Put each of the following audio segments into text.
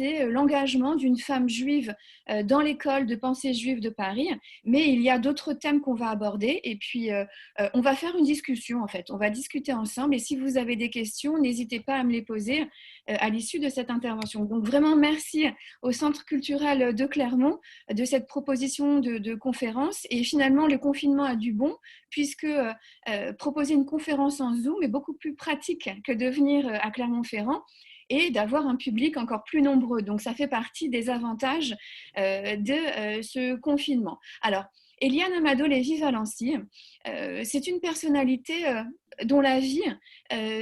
c'est l'engagement d'une femme juive dans l'école de pensée juive de Paris. Mais il y a d'autres thèmes qu'on va aborder et puis on va faire une discussion en fait. On va discuter ensemble et si vous avez des questions, n'hésitez pas à me les poser à l'issue de cette intervention. Donc vraiment merci au Centre culturel de Clermont de cette proposition de conférence et finalement le confinement a du bon puisque proposer une conférence en Zoom est beaucoup plus pratique que de venir à Clermont-Ferrand et d'avoir un public encore plus nombreux. Donc, ça fait partie des avantages de ce confinement. Alors, Eliane Amado Lévy-Valency, c'est une personnalité dont la vie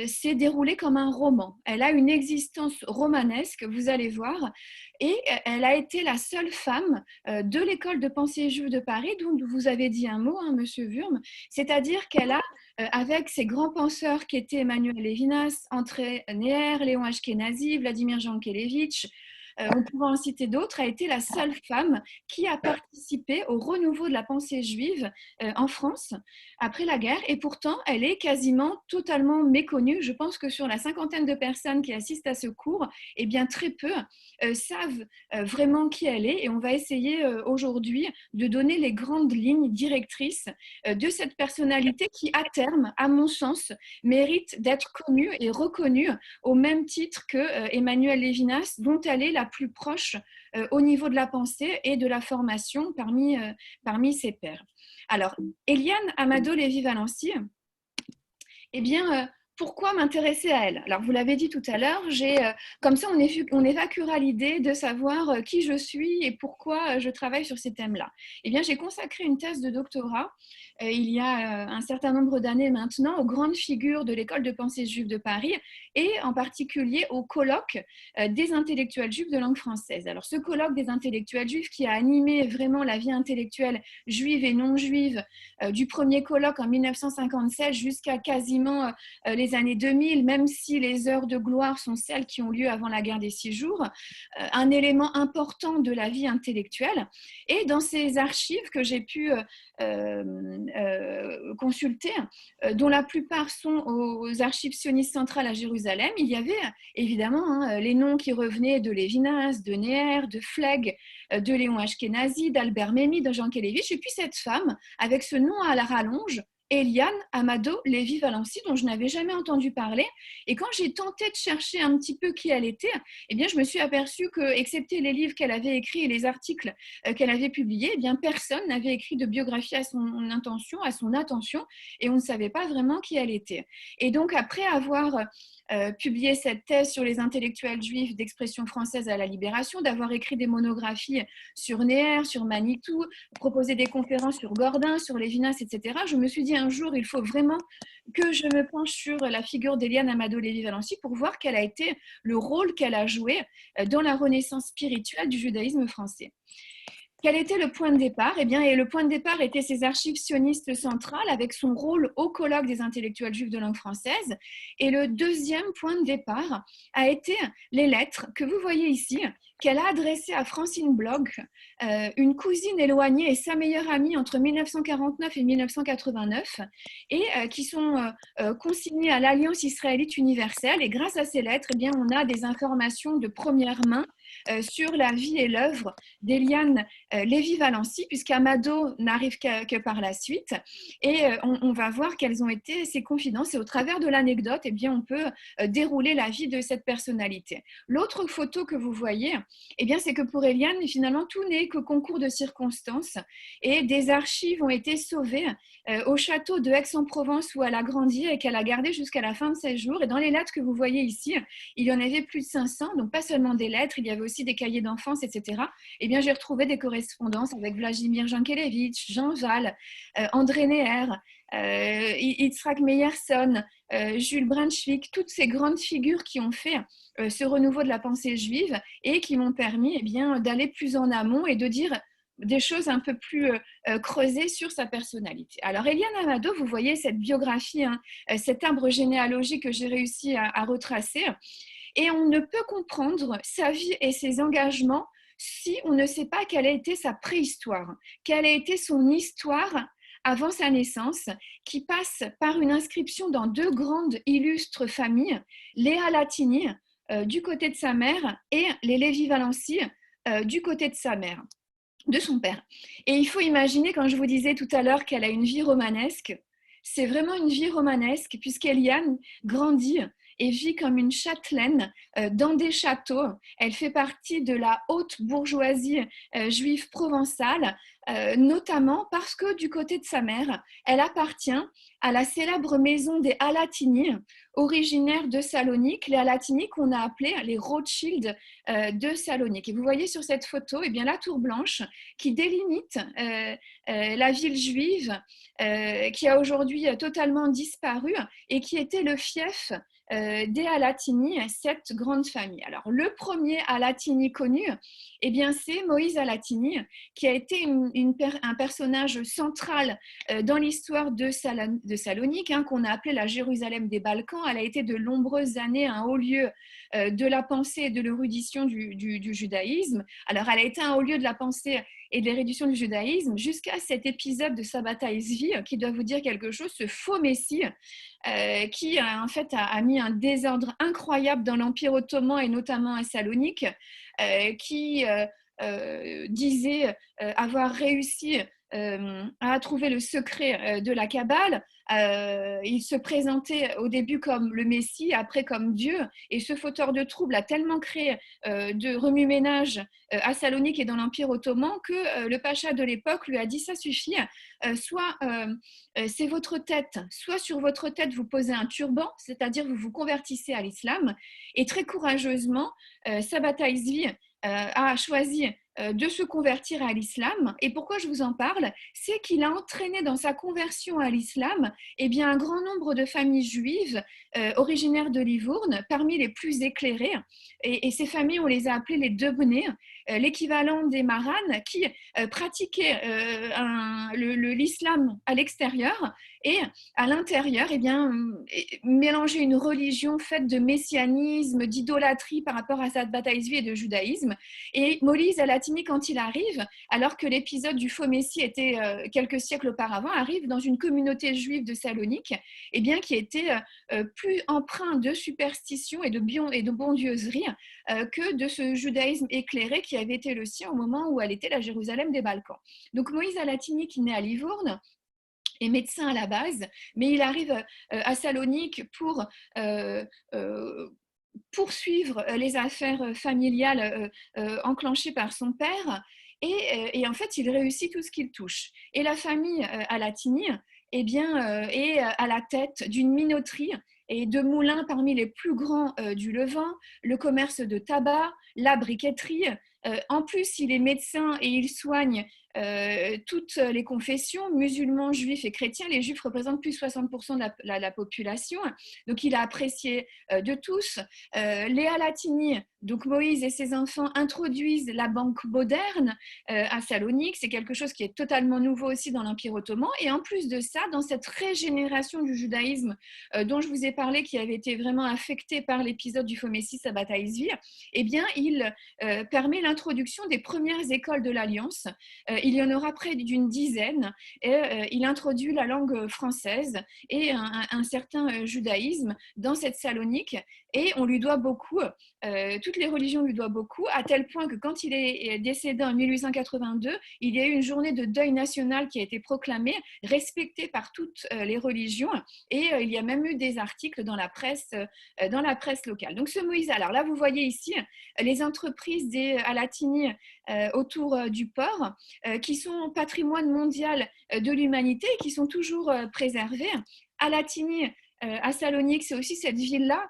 s'est déroulée comme un roman. Elle a une existence romanesque, vous allez voir, et elle a été la seule femme de l'école de pensée juive de Paris, dont vous avez dit un mot, hein, Monsieur Wurm, c'est-à-dire qu'elle a, avec ses grands penseurs qui étaient Emmanuel Levinas, André Neher, Léon Ashkenazi, Vladimir Jankélévitch, on pourra en citer d'autres, a été la seule femme qui a participé au renouveau de la pensée juive en France après la guerre. Et pourtant, elle est quasiment totalement méconnue. Je pense que sur la cinquantaine de personnes qui assistent à ce cours, eh bien, très peu savent vraiment qui elle est. Et on va essayer aujourd'hui de donner les grandes lignes directrices de cette personnalité qui, à terme, à mon sens, mérite d'être connue et reconnue au même titre que Emmanuel Levinas, dont elle est la plus proche au niveau de la pensée et de la formation parmi ses pairs. Alors, Eliane Amado Lévy-Valency, eh bien, pourquoi m'intéresser à elle? Alors, vous l'avez dit tout à l'heure, comme ça, on évacuera l'idée de savoir qui je suis et pourquoi je travaille sur ces thèmes-là. Eh bien, j'ai consacré une thèse de doctorat il y a un certain nombre d'années maintenant aux grandes figures de l'école de pensée juive de Paris et en particulier au colloque des intellectuels juifs de langue française. Alors, ce colloque des intellectuels juifs qui a animé vraiment la vie intellectuelle juive et non juive du premier colloque en 1957 jusqu'à quasiment les années 2000, même si les heures de gloire sont celles qui ont lieu avant la guerre des 6 jours, un élément important de la vie intellectuelle. Et dans ces archives que j'ai pu consulter, dont la plupart sont aux archives sionistes centrales à Jérusalem, il y avait évidemment les noms qui revenaient de Lévinas, de Neher, de Flegg, de Léon Ashkenazi, d'Albert Memmi, de Jean Kélévitch, et puis cette femme avec ce nom à la rallonge, Eliane Amado Lévy-Valency, dont je n'avais jamais entendu parler. Et quand j'ai tenté de chercher un petit peu qui elle était, eh bien, je me suis aperçue que, excepté les livres qu'elle avait écrits et les articles qu'elle avait publiés, eh bien, personne n'avait écrit de biographie à son attention, et on ne savait pas vraiment qui elle était. Et donc, après avoir publié cette thèse sur les intellectuels juifs d'expression française à la Libération, d'avoir écrit des monographies sur Neher, sur Manitou, proposé des conférences sur Gordin, sur Lévinas, etc., je me suis dit un jour, il faut vraiment que je me penche sur la figure d'Eliane Amado Lévy-Valency pour voir quel a été le rôle qu'elle a joué dans la renaissance spirituelle du judaïsme français. Quel était le point de départ? Eh bien, et le point de départ était ses archives sionistes centrales avec son rôle au colloque des intellectuels juifs de langue française. Et le deuxième point de départ a été les lettres que vous voyez ici, qu'elle a adressées à Francine Bloch, une cousine éloignée et sa meilleure amie entre 1949 et 1989, et qui sont consignées à l'Alliance israélite universelle. Et grâce à ces lettres, eh bien, on a des informations de première main sur la vie et l'œuvre d'Eliane Lévy-Valency, puisqu'Amado n'arrive que par la suite. Et on va voir quelles ont été ses confidences. Et au travers de l'anecdote, eh bien, on peut dérouler la vie de cette personnalité. L'autre photo que vous voyez, eh bien, c'est que pour Eliane, finalement, tout n'est que concours de circonstances. Et des archives ont été sauvées au château de Aix-en-Provence où elle a grandi et qu'elle a gardé jusqu'à la fin de ses jours. Et dans les lettres que vous voyez ici, il y en avait plus de 500, donc pas seulement des lettres, il y avait aussi des cahiers d'enfance, etc. Eh bien, j'ai retrouvé des correspondances avec Vladimir Jankélévitch, Jean Val, André Neher, Yitzhak Meyerson, Jules Brunswick, toutes ces grandes figures qui ont fait ce renouveau de la pensée juive et qui m'ont permis eh bien, d'aller plus en amont et de dire des choses un peu plus creusées sur sa personnalité. Alors, Eliane Amado, vous voyez cette biographie, cet arbre généalogique que j'ai réussi à retracer, et on ne peut comprendre sa vie et ses engagements si on ne sait pas quelle a été sa préhistoire, quelle a été son histoire avant sa naissance, qui passe par une inscription dans deux grandes illustres familles, Léa Latini, du côté de sa mère et les Lévi-Valency du côté de sa mère, de son père. Et il faut imaginer, quand je vous disais tout à l'heure qu'elle a une vie romanesque, c'est vraiment une vie romanesque, puisqu'Eliane grandit et vit comme une châtelaine dans des châteaux. Elle fait partie de la haute bourgeoisie juive provençale, notamment parce que du côté de sa mère, elle appartient à la célèbre maison des Alatini, originaires de Salonique, les Alatini qu'on a appelés les Rothschild de Salonique. Et vous voyez sur cette photo, eh bien, la tour blanche qui délimite la ville juive, qui a aujourd'hui totalement disparu et qui était le fief des Alatini, cette grande famille. Alors, le premier Alatini connu, eh bien, c'est Moïse Alatini, qui a été un personnage central dans l'histoire de Salonique, qu'on a appelé la Jérusalem des Balkans. Elle a été de nombreuses années un haut lieu de la pensée et de l'érudition du judaïsme. Alors, elle a été un haut lieu de la pensée et de l'érudition du judaïsme jusqu'à cet épisode de Sabbatai Zvi qui doit vous dire quelque chose, ce faux messie qui en fait a mis un désordre incroyable dans l'Empire ottoman et notamment à Salonique, qui disait avoir réussi à trouver le secret de la Kabbale. Il se présentait au début comme le Messie, après comme Dieu, et ce fauteur de troubles a tellement créé de remue-ménage à Salonique et dans l'Empire ottoman que le pacha de l'époque lui a dit ça suffit, soit c'est votre tête, soit sur votre tête vous posez un turban, c'est-à-dire vous vous convertissez à l'islam, et très courageusement Sabbatai Zvi a choisi de se convertir à l'islam. Et pourquoi je vous en parle? C'est qu'il a entraîné dans sa conversion à l'islam un grand nombre de familles juives originaires de Livourne, parmi les plus éclairées. Et ces familles, on les a appelées les Debnés, l'équivalent des Maranes, qui pratiquaient l'islam à l'extérieur et à l'intérieur, mélanger une religion faite de messianisme, d'idolâtrie par rapport à Sabbatai Zvi et de judaïsme. Et Moïse Alatini, quand il arrive, alors que l'épisode du faux messie était quelques siècles auparavant, arrive dans une communauté juive de Salonique, qui était plus empreint de superstition et de bondieuserie que de ce judaïsme éclairé qui avait été le sien au moment où elle était la Jérusalem des Balkans. Donc Moïse Alatini, qui naît à Livourne, est médecin à la base, mais il arrive à Salonique pour poursuivre les affaires familiales enclenchées par son père. Et en fait, il réussit tout ce qu'il touche. Et la famille Alatini est à la tête d'une minoterie et de moulins parmi les plus grands du Levant, le commerce de tabac, la briqueterie. En plus, il est médecin et il soigne toutes les confessions, musulmans, juifs et chrétiens. Les juifs représentent plus de 60% de la population, donc il a apprécié de tous. Les Alatini, donc Moïse et ses enfants, introduisent la banque moderne à Salonique. C'est quelque chose qui est totalement nouveau aussi dans l'Empire ottoman. Et en plus de ça, dans cette régénération du judaïsme dont je vous ai parlé, qui avait été vraiment affecté par l'épisode du faux messie Sabbatai Zvi, il permet l'introduction des premières écoles de l'Alliance. Il y en aura près d'une dizaine et il introduit la langue française et un certain judaïsme dans cette Salonique, et on lui doit beaucoup, toutes les religions lui doivent beaucoup, à tel point que quand il est décédé en 1882, il y a eu une journée de deuil national qui a été proclamée, respectée par toutes les religions, et il y a même eu des articles dans la presse locale. Donc ce Moïse, alors là vous voyez ici les entreprises des Alatini autour du port, qui sont patrimoine mondial de l'humanité et qui sont toujours préservées. Alatini, à Salonique, c'est aussi cette ville-là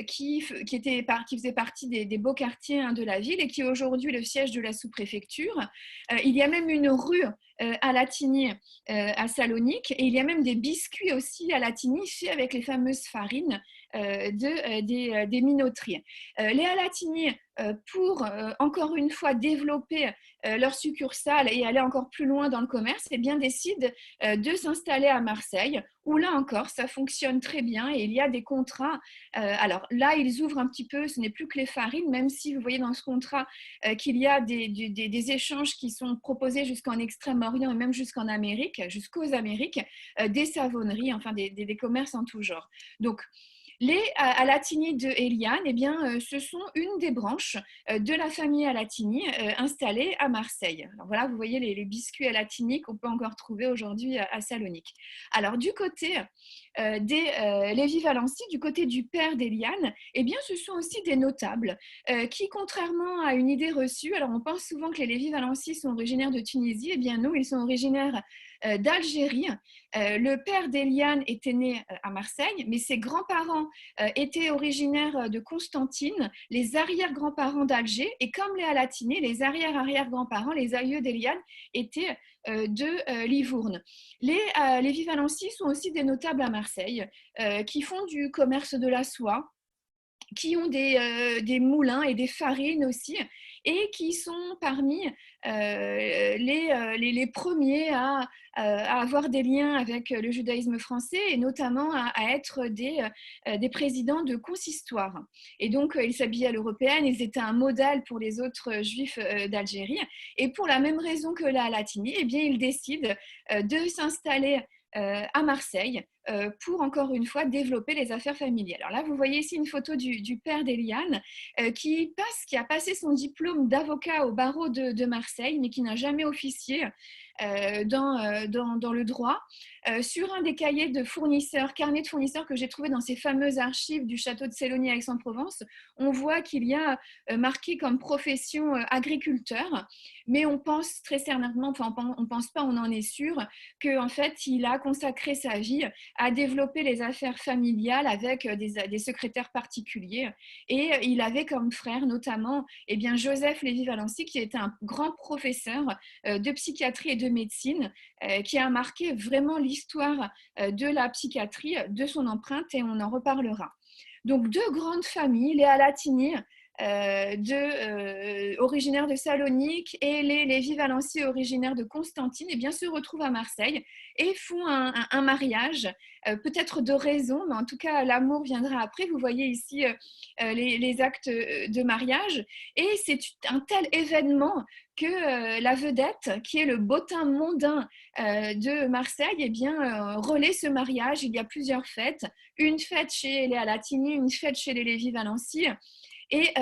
qui faisait partie des beaux quartiers de la ville et qui est aujourd'hui le siège de la sous-préfecture. Il y a même une rue Alatini à Salonique, et il y a même des biscuits aussi Alatini faits avec les fameuses farines des minoteries. Les Alatini, pour encore une fois développer leur succursale et aller encore plus loin dans le commerce, décident de s'installer à Marseille, où là encore ça fonctionne très bien et il y a des contrats. Alors là, ils ouvrent un petit peu, ce n'est plus que les farines, même si vous voyez dans ce contrat qu'il y a des échanges qui sont proposés jusqu'en Extrême-Orient et même jusqu'en Amérique, jusqu'aux Amériques, des savonneries, enfin des commerces en tout genre. Donc, Les Alatini de Eliane, eh bien, ce sont une des branches de la famille Alatini installée à Marseille. Alors voilà, vous voyez les biscuits Alatini qu'on peut encore trouver aujourd'hui à Salonique. Alors du côté des Lévi-Valency, du côté du père d'Eliane, eh bien, ce sont aussi des notables qui, contrairement à une idée reçue, alors on pense souvent que les Lévi-Valency sont originaires de Tunisie, eh bien non, ils sont originaires d'Algérie. Le père d'Eliane était né à Marseille, mais ses grands-parents étaient originaires de Constantine, les arrière-grands-parents d'Alger, et comme les Alatini, les arrière-arrière-grands-parents, les aïeux d'Eliane, étaient de Livourne. Les Vivalency sont aussi des notables à Marseille qui font du commerce de la soie, qui ont des moulins et des farines aussi, et qui sont parmi les premiers à avoir des liens avec le judaïsme français et notamment à être des présidents de consistoire. Et donc, ils s'habillaient à l'européenne, ils étaient un modèle pour les autres juifs d'Algérie. Et pour la même raison que la Latini, eh bien, ils décident de s'installer à Marseille pour, encore une fois, développer les affaires familiales. Alors là, vous voyez ici une photo du père d'Eliane qui a passé son diplôme d'avocat au barreau de Marseille, mais qui n'a jamais officié dans le droit. Sur un des cahiers de fournisseurs, carnet de fournisseurs que j'ai trouvé dans ces fameuses archives du château de Sélonie à Aix-en-Provence, on voit qu'il y a marqué comme profession agriculteur, mais on pense très certainement, enfin on pense pas, on en est sûr, qu'en fait il a consacré sa vie à développer les affaires familiales avec des secrétaires particuliers. Et il avait comme frère notamment eh bien, Joseph Lévy-Valency, qui était un grand professeur de psychiatrie et de médecine, qui a marqué vraiment l'histoire de la psychiatrie, de son empreinte, et on en reparlera. Donc, deux grandes familles, les Alatini, originaires de Salonique, et les Lévy-Valency originaires de Constantine, eh bien, se retrouvent à Marseille et font un mariage, peut-être de raison, mais en tout cas l'amour viendra après. Vous voyez ici les actes de mariage, et c'est un tel événement que la vedette, qui est le bottin mondain de Marseille, eh bien, relaie ce mariage. Il y a plusieurs fêtes, une fête chez les Alatini, une fête chez les Lévy-Valency. Et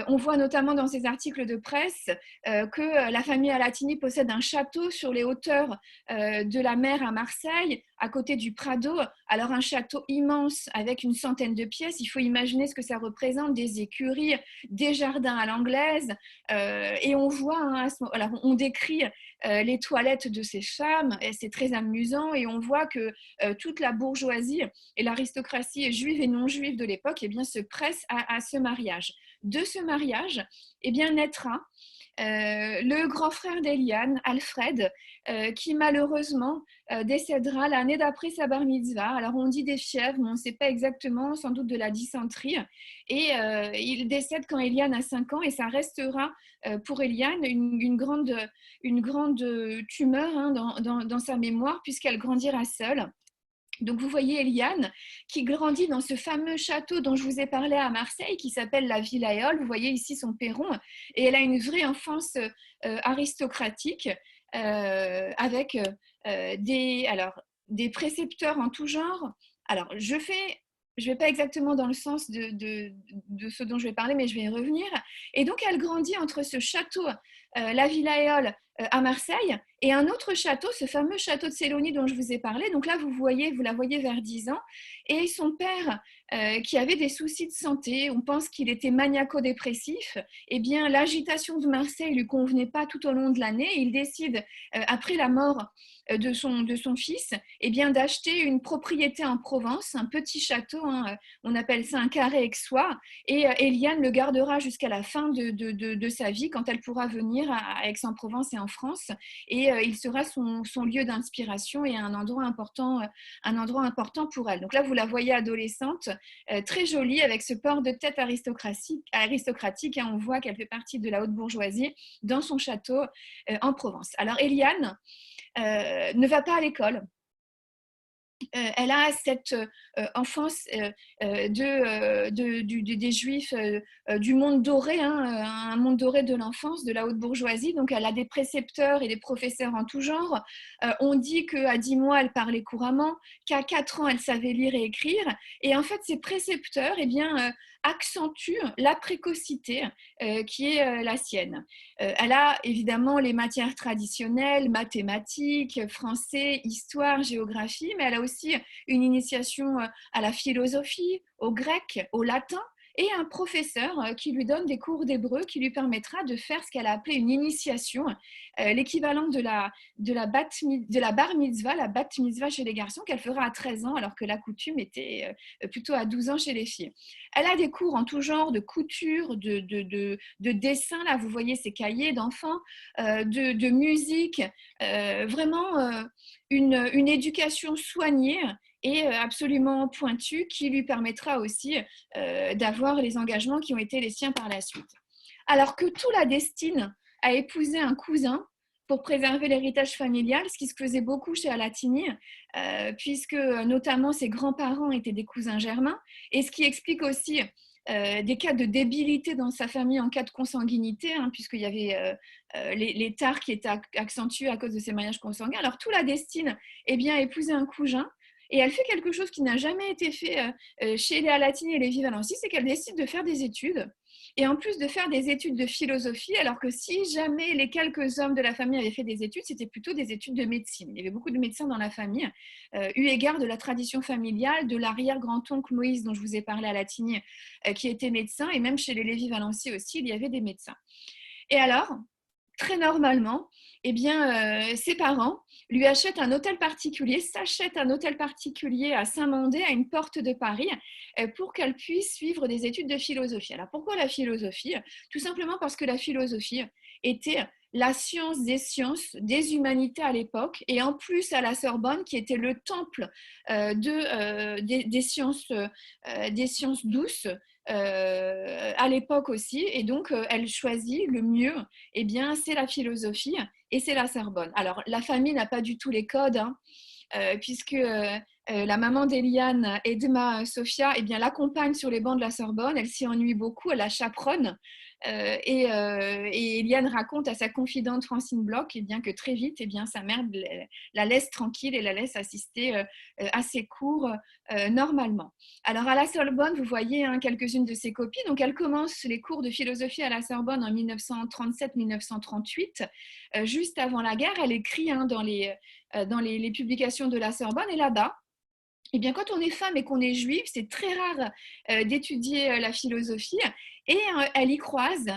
on voit notamment dans ces articles de presse que la famille Alatini possède un château sur les hauteurs de la mer à Marseille, à côté du Prado. Alors un château immense avec une centaine de pièces. Il faut imaginer ce que ça représente, des écuries, des jardins à l'anglaise. Et on voit, alors on décrit les toilettes de ces femmes, et c'est très amusant, et on voit que toute la bourgeoisie et l'aristocratie juive et non juive de l'époque eh bien, se presse à ce mariage. De ce mariage eh bien, naîtra le grand frère d'Eliane, Alfred, qui malheureusement décédera l'année d'après sa bar mitzvah. Alors on dit des fièvres, mais on ne sait pas exactement, sans doute de la dysenterie. Et il décède quand Eliane a 5 ans, et ça restera pour Eliane une grande tumeur hein, dans sa mémoire, puisqu'elle grandira seule. Donc vous voyez Eliane qui grandit dans ce fameux château dont je vous ai parlé à Marseille, qui s'appelle la Villa Éole. Vous voyez ici son perron, et elle a une vraie enfance aristocratique avec des précepteurs en tout genre. Alors je vais pas exactement dans le sens de ce dont je vais parler, mais je vais y revenir. Et donc elle grandit entre ce château, la Villa Éole, à Marseille, et un autre château, ce fameux château de Sélonie dont je vous ai parlé. Donc là, vous la voyez vers 10 ans. Et son père, qui avait des soucis de santé, on pense qu'il était maniaco-dépressif, eh bien, l'agitation de Marseille ne lui convenait pas tout au long de l'année. Il décide, après la mort de son fils, eh bien, d'acheter une propriété en Provence, un petit château, hein, on appelle ça un carré aixois, et Eliane le gardera jusqu'à la fin de sa vie, quand elle pourra venir à Aix-en-Provence et en France, et il sera son lieu d'inspiration et un endroit important pour elle. Donc là, vous la voyez adolescente, très jolie, avec ce port de tête aristocratique, hein, on voit qu'elle fait partie de la haute bourgeoisie dans son château en Provence. Alors Eliane ne va pas à l'école. elle a cette enfance des Juifs du monde doré, hein, un monde doré de l'enfance, de la haute bourgeoisie. Donc, elle a des précepteurs et des professeurs en tout genre. On dit qu'à 10 mois, elle parlait couramment, qu'à 4 ans, elle savait lire et écrire. Et en fait, ces précepteurs eh bien, accentuent la précocité qui est la sienne. Elle a évidemment les matières traditionnelles, mathématiques, français, histoire, géographie, mais elle a aussi une initiation à la philosophie, au grec, au latin, et un professeur qui lui donne des cours d'hébreu qui lui permettra de faire ce qu'elle a appelé une initiation, l'équivalent de la bar mitzvah, la bat mitzvah chez les garçons, qu'elle fera à 13 ans, alors que la coutume était plutôt à 12 ans chez les filles. Elle a des cours en tout genre de couture, de dessin, là vous voyez ces cahiers d'enfants, de musique, vraiment une éducation soignée et absolument pointue qui lui permettra aussi d'avoir les engagements qui ont été les siens par la suite. Alors que tout la destine à épouser un cousin pour préserver l'héritage familial, ce qui se faisait beaucoup chez Alatini, puisque notamment ses grands-parents étaient des cousins germains, et ce qui explique aussi des cas de débilité dans sa famille en cas de consanguinité, hein, puisqu'il y avait les tares qui étaient accentués à cause de ces mariages consanguins. Alors tout la destine eh bien, à épouser un cousin, et elle fait quelque chose qui n'a jamais été fait chez les Alatini et les Vivalancy, c'est qu'elle décide de faire des études. Et en plus de faire des études de philosophie, alors que si jamais les quelques hommes de la famille avaient fait des études, c'était plutôt des études de médecine. Il y avait beaucoup de médecins dans la famille, eu égard de la tradition familiale, de l'arrière-grand-oncle Moïse dont je vous ai parlé à Latigny, qui était médecin, et même chez les Lévy-Valency aussi, il y avait des médecins. Et alors, très normalement, eh bien, ses parents lui achètent un hôtel particulier, s'achètent un hôtel particulier à Saint-Mandé, à une porte de Paris, pour qu'elle puisse suivre des études de philosophie. Alors pourquoi la philosophie? Tout simplement parce que la philosophie était la science, des humanités à l'époque, et en plus à la Sorbonne, qui était le temple des sciences douces, à l'époque aussi, et donc elle choisit le mieux, eh bien c'est la philosophie et c'est la Sorbonne. Alors la famille n'a pas du tout les codes, hein, puisque la maman d'Eliane, Edma Sofia, eh bien l'accompagne sur les bancs de la Sorbonne, elle s'y ennuie beaucoup, elle la chaperonne. Et Eliane raconte à sa confidente Francine Bloch eh bien, que très vite, eh bien, sa mère la laisse tranquille et la laisse assister à ses cours normalement. Alors à la Sorbonne, vous voyez hein, quelques-unes de ses copies. Donc elle commence les cours de philosophie à la Sorbonne en 1937-1938, juste avant la guerre. Elle écrit hein, dans les publications de la Sorbonne, et là-bas, eh bien, quand on est femme et qu'on est juive, c'est très rare d'étudier la philosophie. Et elle y croise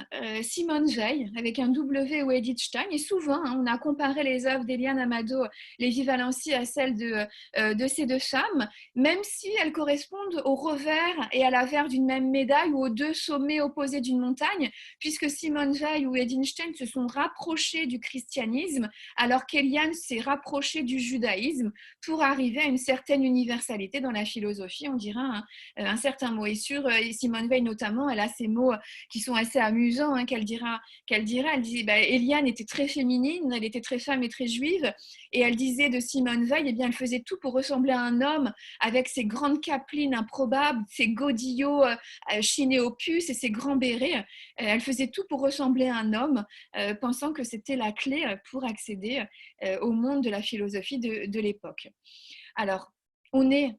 Simone Weil avec un W ou Edith Stein. Et souvent, hein, on a comparé les œuvres d'Eliane Amado, Lévy-Valency à celles de ces deux femmes, même si elles correspondent au revers et à l'avers d'une même médaille ou aux deux sommets opposés d'une montagne, puisque Simone Weil ou Edith Stein se sont rapprochés du christianisme, alors qu'Eliane s'est rapprochée du judaïsme pour arriver à une certaine universalité dans la philosophie, on dirait un certain mot. Et sur Simone Weil notamment, elle a ces mots qui sont assez amusants, hein, qu'elle dira. Elle disait, Eliane était très féminine, elle était très femme et très juive, et elle disait de Simone Weil, eh bien, elle faisait tout pour ressembler à un homme, avec ses grandes capelines improbables, ses godillots chinés au puce et ses grands bérets. Elle faisait tout pour ressembler à un homme, pensant que c'était la clé pour accéder au monde de la philosophie de l'époque. Alors, on est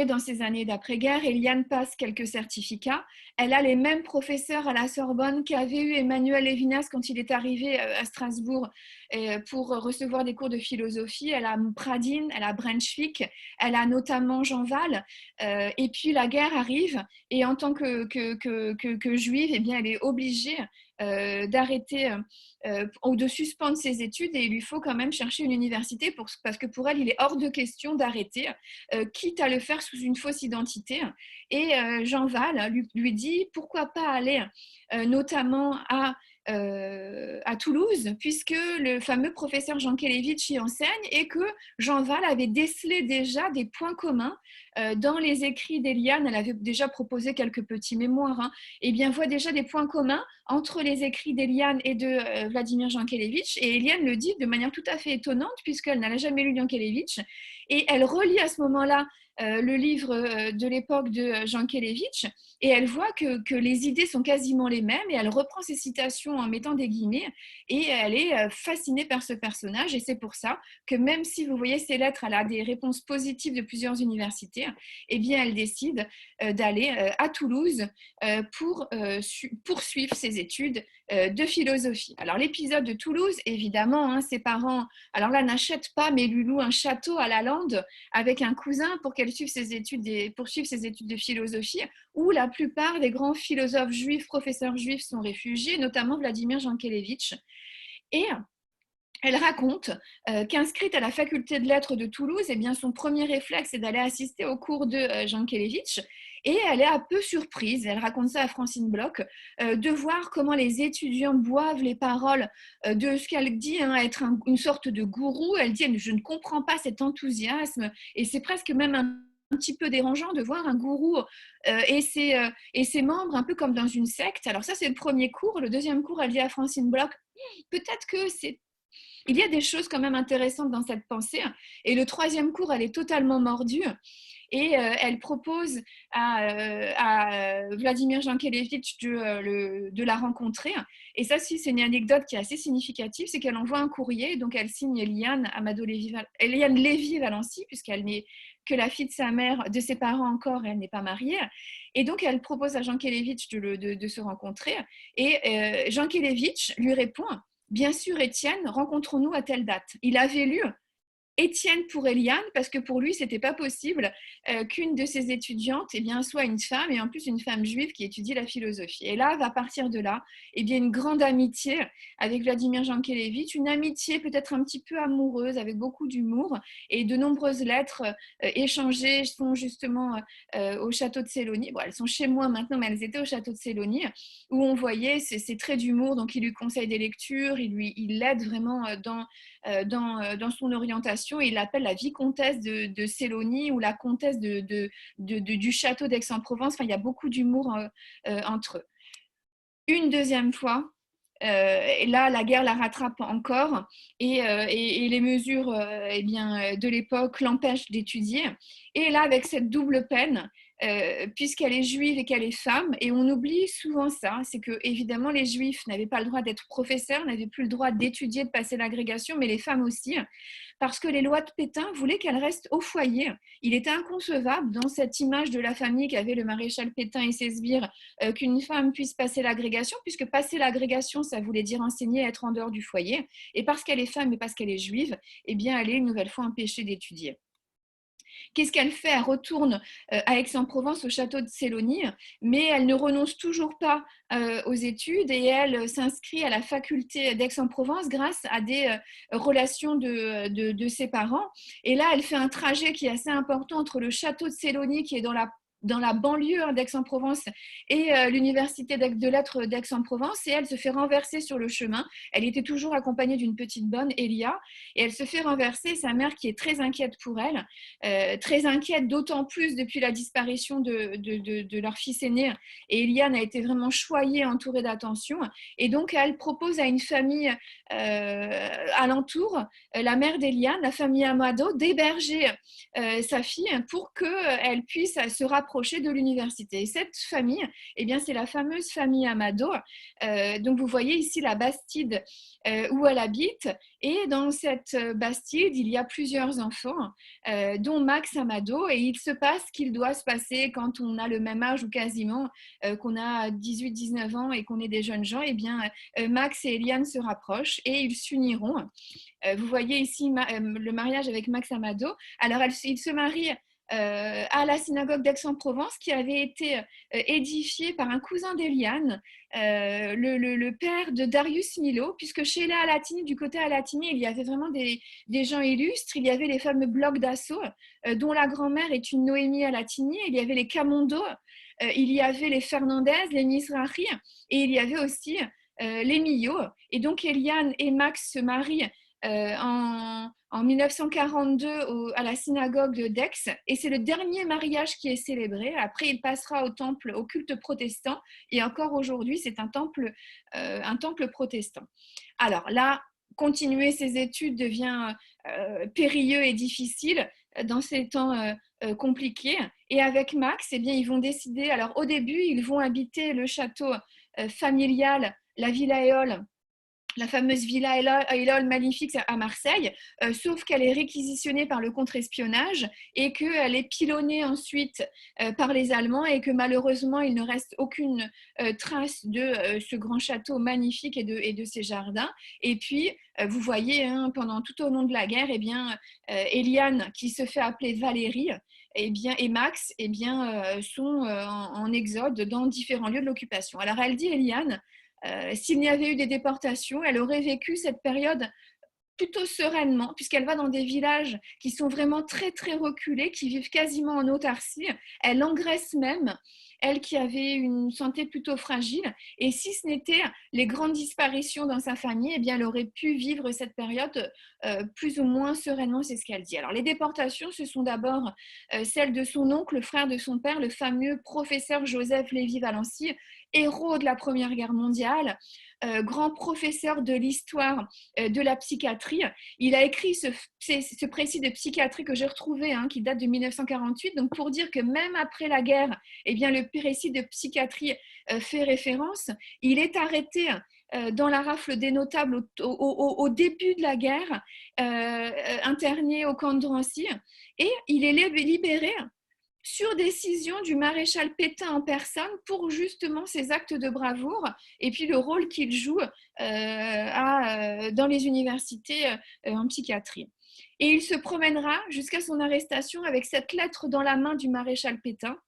dans ces années d'après-guerre. Eliane passe quelques certificats. Elle a les mêmes professeurs à la Sorbonne qu'avait eu Emmanuel Levinas quand il est arrivé à Strasbourg pour recevoir des cours de philosophie. Elle a Pradine, elle a Brunswick, elle a notamment Jean Val. Et puis la guerre arrive, et en tant que juive, eh bien, elle est obligée d'arrêter ou de suspendre ses études, et il lui faut quand même chercher une université parce que pour elle, il est hors de question d'arrêter, quitte à le faire sous une fausse identité. Et Jean Val lui dit pourquoi pas aller notamment à à Toulouse, puisque le fameux professeur Jankélévitch y enseigne et que Jean Val avait décelé déjà des points communs dans les écrits d'Éliane. Elle avait déjà proposé quelques petits mémoires, hein, et bien voit déjà des points communs entre les écrits d'Éliane et de Vladimir Jankélévitch. Et Éliane le dit de manière tout à fait étonnante, puisqu'elle n'a jamais lu Jankélévitch, et elle relit à ce moment-là le livre de l'époque de Jankélévitch, et elle voit que les idées sont quasiment les mêmes, et elle reprend ses citations en mettant des guillemets, et elle est fascinée par ce personnage, et c'est pour ça que même si vous voyez ces lettres, elle a des réponses positives de plusieurs universités, eh bien elle décide d'aller à Toulouse pour poursuivre ses études de philosophie. Alors l'épisode de Toulouse, évidemment, hein, ses parents, alors là, n'achètent pas, mais lui louent un château à la Lande avec un cousin pour qu'elle poursuive ses études de philosophie, où la plupart des grands philosophes juifs, professeurs juifs sont réfugiés, notamment Vladimir Jankélévitch. Et elle raconte qu'inscrite à la faculté de lettres de Toulouse, eh bien, son premier réflexe est d'aller assister au cours de Jankélévitch, et elle est un peu surprise, elle raconte ça à Francine Bloch, de voir comment les étudiants boivent les paroles de ce qu'elle dit être une sorte de gourou. Elle dit, je ne comprends pas cet enthousiasme, et c'est presque même un petit peu dérangeant de voir un gourou et ses membres un peu comme dans une secte. Alors ça, c'est le premier cours. Le deuxième cours, elle dit à Francine Bloch, peut-être que il y a des choses quand même intéressantes dans cette pensée. Et le troisième cours, elle est totalement mordue. Et elle propose à Vladimir Jankélévitch de la rencontrer. Et ça, c'est une anecdote qui est assez significative, c'est qu'elle envoie un courrier, donc elle signe Eliane Lévy-Valency, puisqu'elle n'est que la fille de sa mère, de ses parents encore, et elle n'est pas mariée. Et donc, elle propose à Jankélévitch de se rencontrer. Et Jankélévitch lui répond, bien sûr, Étienne, rencontrons-nous à telle date. Il avait lu Étienne pour Eliane, parce que pour lui, c'était pas possible qu'une de ses étudiantes soit une femme, et en plus une femme juive qui étudie la philosophie. Et là, à partir de là, une grande amitié avec Vladimir Jankélévitch, une amitié peut-être un petit peu amoureuse, avec beaucoup d'humour, et de nombreuses lettres échangées sont justement au château de Sélonie. Bon, elles sont chez moi maintenant, mais elles étaient au château de Sélonie, où on voyait ces traits d'humour. Donc, il lui conseille des lectures, il l'aide vraiment dans son orientation. Il l'appelle la vicomtesse de Sélonie ou la comtesse du château d'Aix-en-Provence. Enfin, il y a beaucoup d'humour entre eux. Une deuxième fois, et là, la guerre la rattrape encore, et les mesures de l'époque l'empêchent d'étudier. Et là, avec cette double peine, puisqu'elle est juive et qu'elle est femme, et on oublie souvent ça, c'est que évidemment les juifs n'avaient pas le droit d'être professeurs, n'avaient plus le droit d'étudier, de passer l'agrégation, mais les femmes aussi, parce que les lois de Pétain voulaient qu'elles restent au foyer. Il était inconcevable dans cette image de la famille qu'avait le maréchal Pétain et ses sbires qu'une femme puisse passer l'agrégation, puisque passer l'agrégation, ça voulait dire enseigner, être en dehors du foyer, et parce qu'elle est femme et parce qu'elle est juive, eh bien elle est une nouvelle fois empêchée d'étudier. Qu'est-ce qu'elle fait? Elle retourne à Aix-en-Provence, au château de Sélonie, mais elle ne renonce toujours pas aux études, et elle s'inscrit à la faculté d'Aix-en-Provence grâce à des relations de ses parents. Et là, elle fait un trajet qui est assez important entre le château de Sélonie, qui est dans la banlieue d'Aix-en-Provence, et l'université de lettres d'Aix-en-Provence, et elle se fait renverser sur le chemin. Elle était toujours accompagnée d'une petite bonne, Elia, et elle se fait renverser. Sa mère, qui est très inquiète pour elle, très inquiète, d'autant plus depuis la disparition de leur fils aîné, et Eliane a été vraiment choyée, entourée d'attention, et donc elle propose à une famille alentour, la mère d'Eliane, la famille Amado, d'héberger sa fille pour qu'elle puisse se rapprocher de l'université. Et cette famille, c'est la fameuse famille Amado. Donc vous voyez ici la bastide où elle habite, et dans cette bastide, il y a plusieurs enfants, dont Max Amado, et il se passe ce qu'il doit se passer quand on a le même âge ou quasiment, qu'on a 18-19 ans et qu'on est des jeunes gens. Max et Eliane se rapprochent et ils s'uniront. Vous voyez ici le mariage avec Max Amado. Alors, il se marie à la synagogue d'Aix-en-Provence, qui avait été édifiée par un cousin d'Eliane, le père de Darius Milhaud, puisque chez les Alatini, du côté Alatini, il y avait vraiment des gens illustres. Il y avait les fameux blocs d'assaut, dont la grand-mère est une Noémie Alatini. Il y avait les Camondo, il y avait les Fernandez, les Mizrahi, et il y avait aussi les Millot. Et donc, Eliane et Max se marient en 1942 à la synagogue de d'Aix. Et c'est le dernier mariage qui est célébré. Après, il passera au temple, au culte protestant. Et encore aujourd'hui, c'est un temple protestant. Alors là, continuer ses études devient périlleux et difficile dans ces temps compliqués. Et avec Max, eh bien, ils vont décider. Alors au début, ils vont habiter le château familial, la Villa Éole, la fameuse Villa Éole magnifique à Marseille, sauf qu'elle est réquisitionnée par le contre-espionnage et qu'elle est pilonnée ensuite par les Allemands et que malheureusement, il ne reste aucune trace de ce grand château magnifique et de ses jardins. Et puis, vous voyez, hein, pendant tout au long de la guerre, eh bien, Eliane, qui se fait appeler Valérie, et Max sont en exode dans différents lieux de l'occupation. Alors, elle dit, Eliane, s'il n'y avait eu des déportations, elle aurait vécu cette période plutôt sereinement, puisqu'elle va dans des villages qui sont vraiment très, très reculés, qui vivent quasiment en autarcie. Elle engraisse même, elle qui avait une santé plutôt fragile. Et si ce n'était les grandes disparitions dans sa famille, eh bien, elle aurait pu vivre cette période plus ou moins sereinement, c'est ce qu'elle dit. Alors, les déportations, ce sont d'abord celles de son oncle, le frère de son père, le fameux professeur Joseph Lévy-Valency, héros de la Première Guerre mondiale, grand professeur de l'histoire de la psychiatrie. Il a écrit ce précis de psychiatrie que j'ai retrouvé, hein, qui date de 1948, donc pour dire que même après la guerre, eh bien, le précis de psychiatrie fait référence. Il est arrêté dans la rafle des notables au début de la guerre, interné au camp de Drancy, et il est libéré sur décision du maréchal Pétain en personne pour justement ses actes de bravoure et puis le rôle qu'il joue dans les universités en psychiatrie. Et il se promènera jusqu'à son arrestation avec cette lettre dans la main du maréchal Pétain,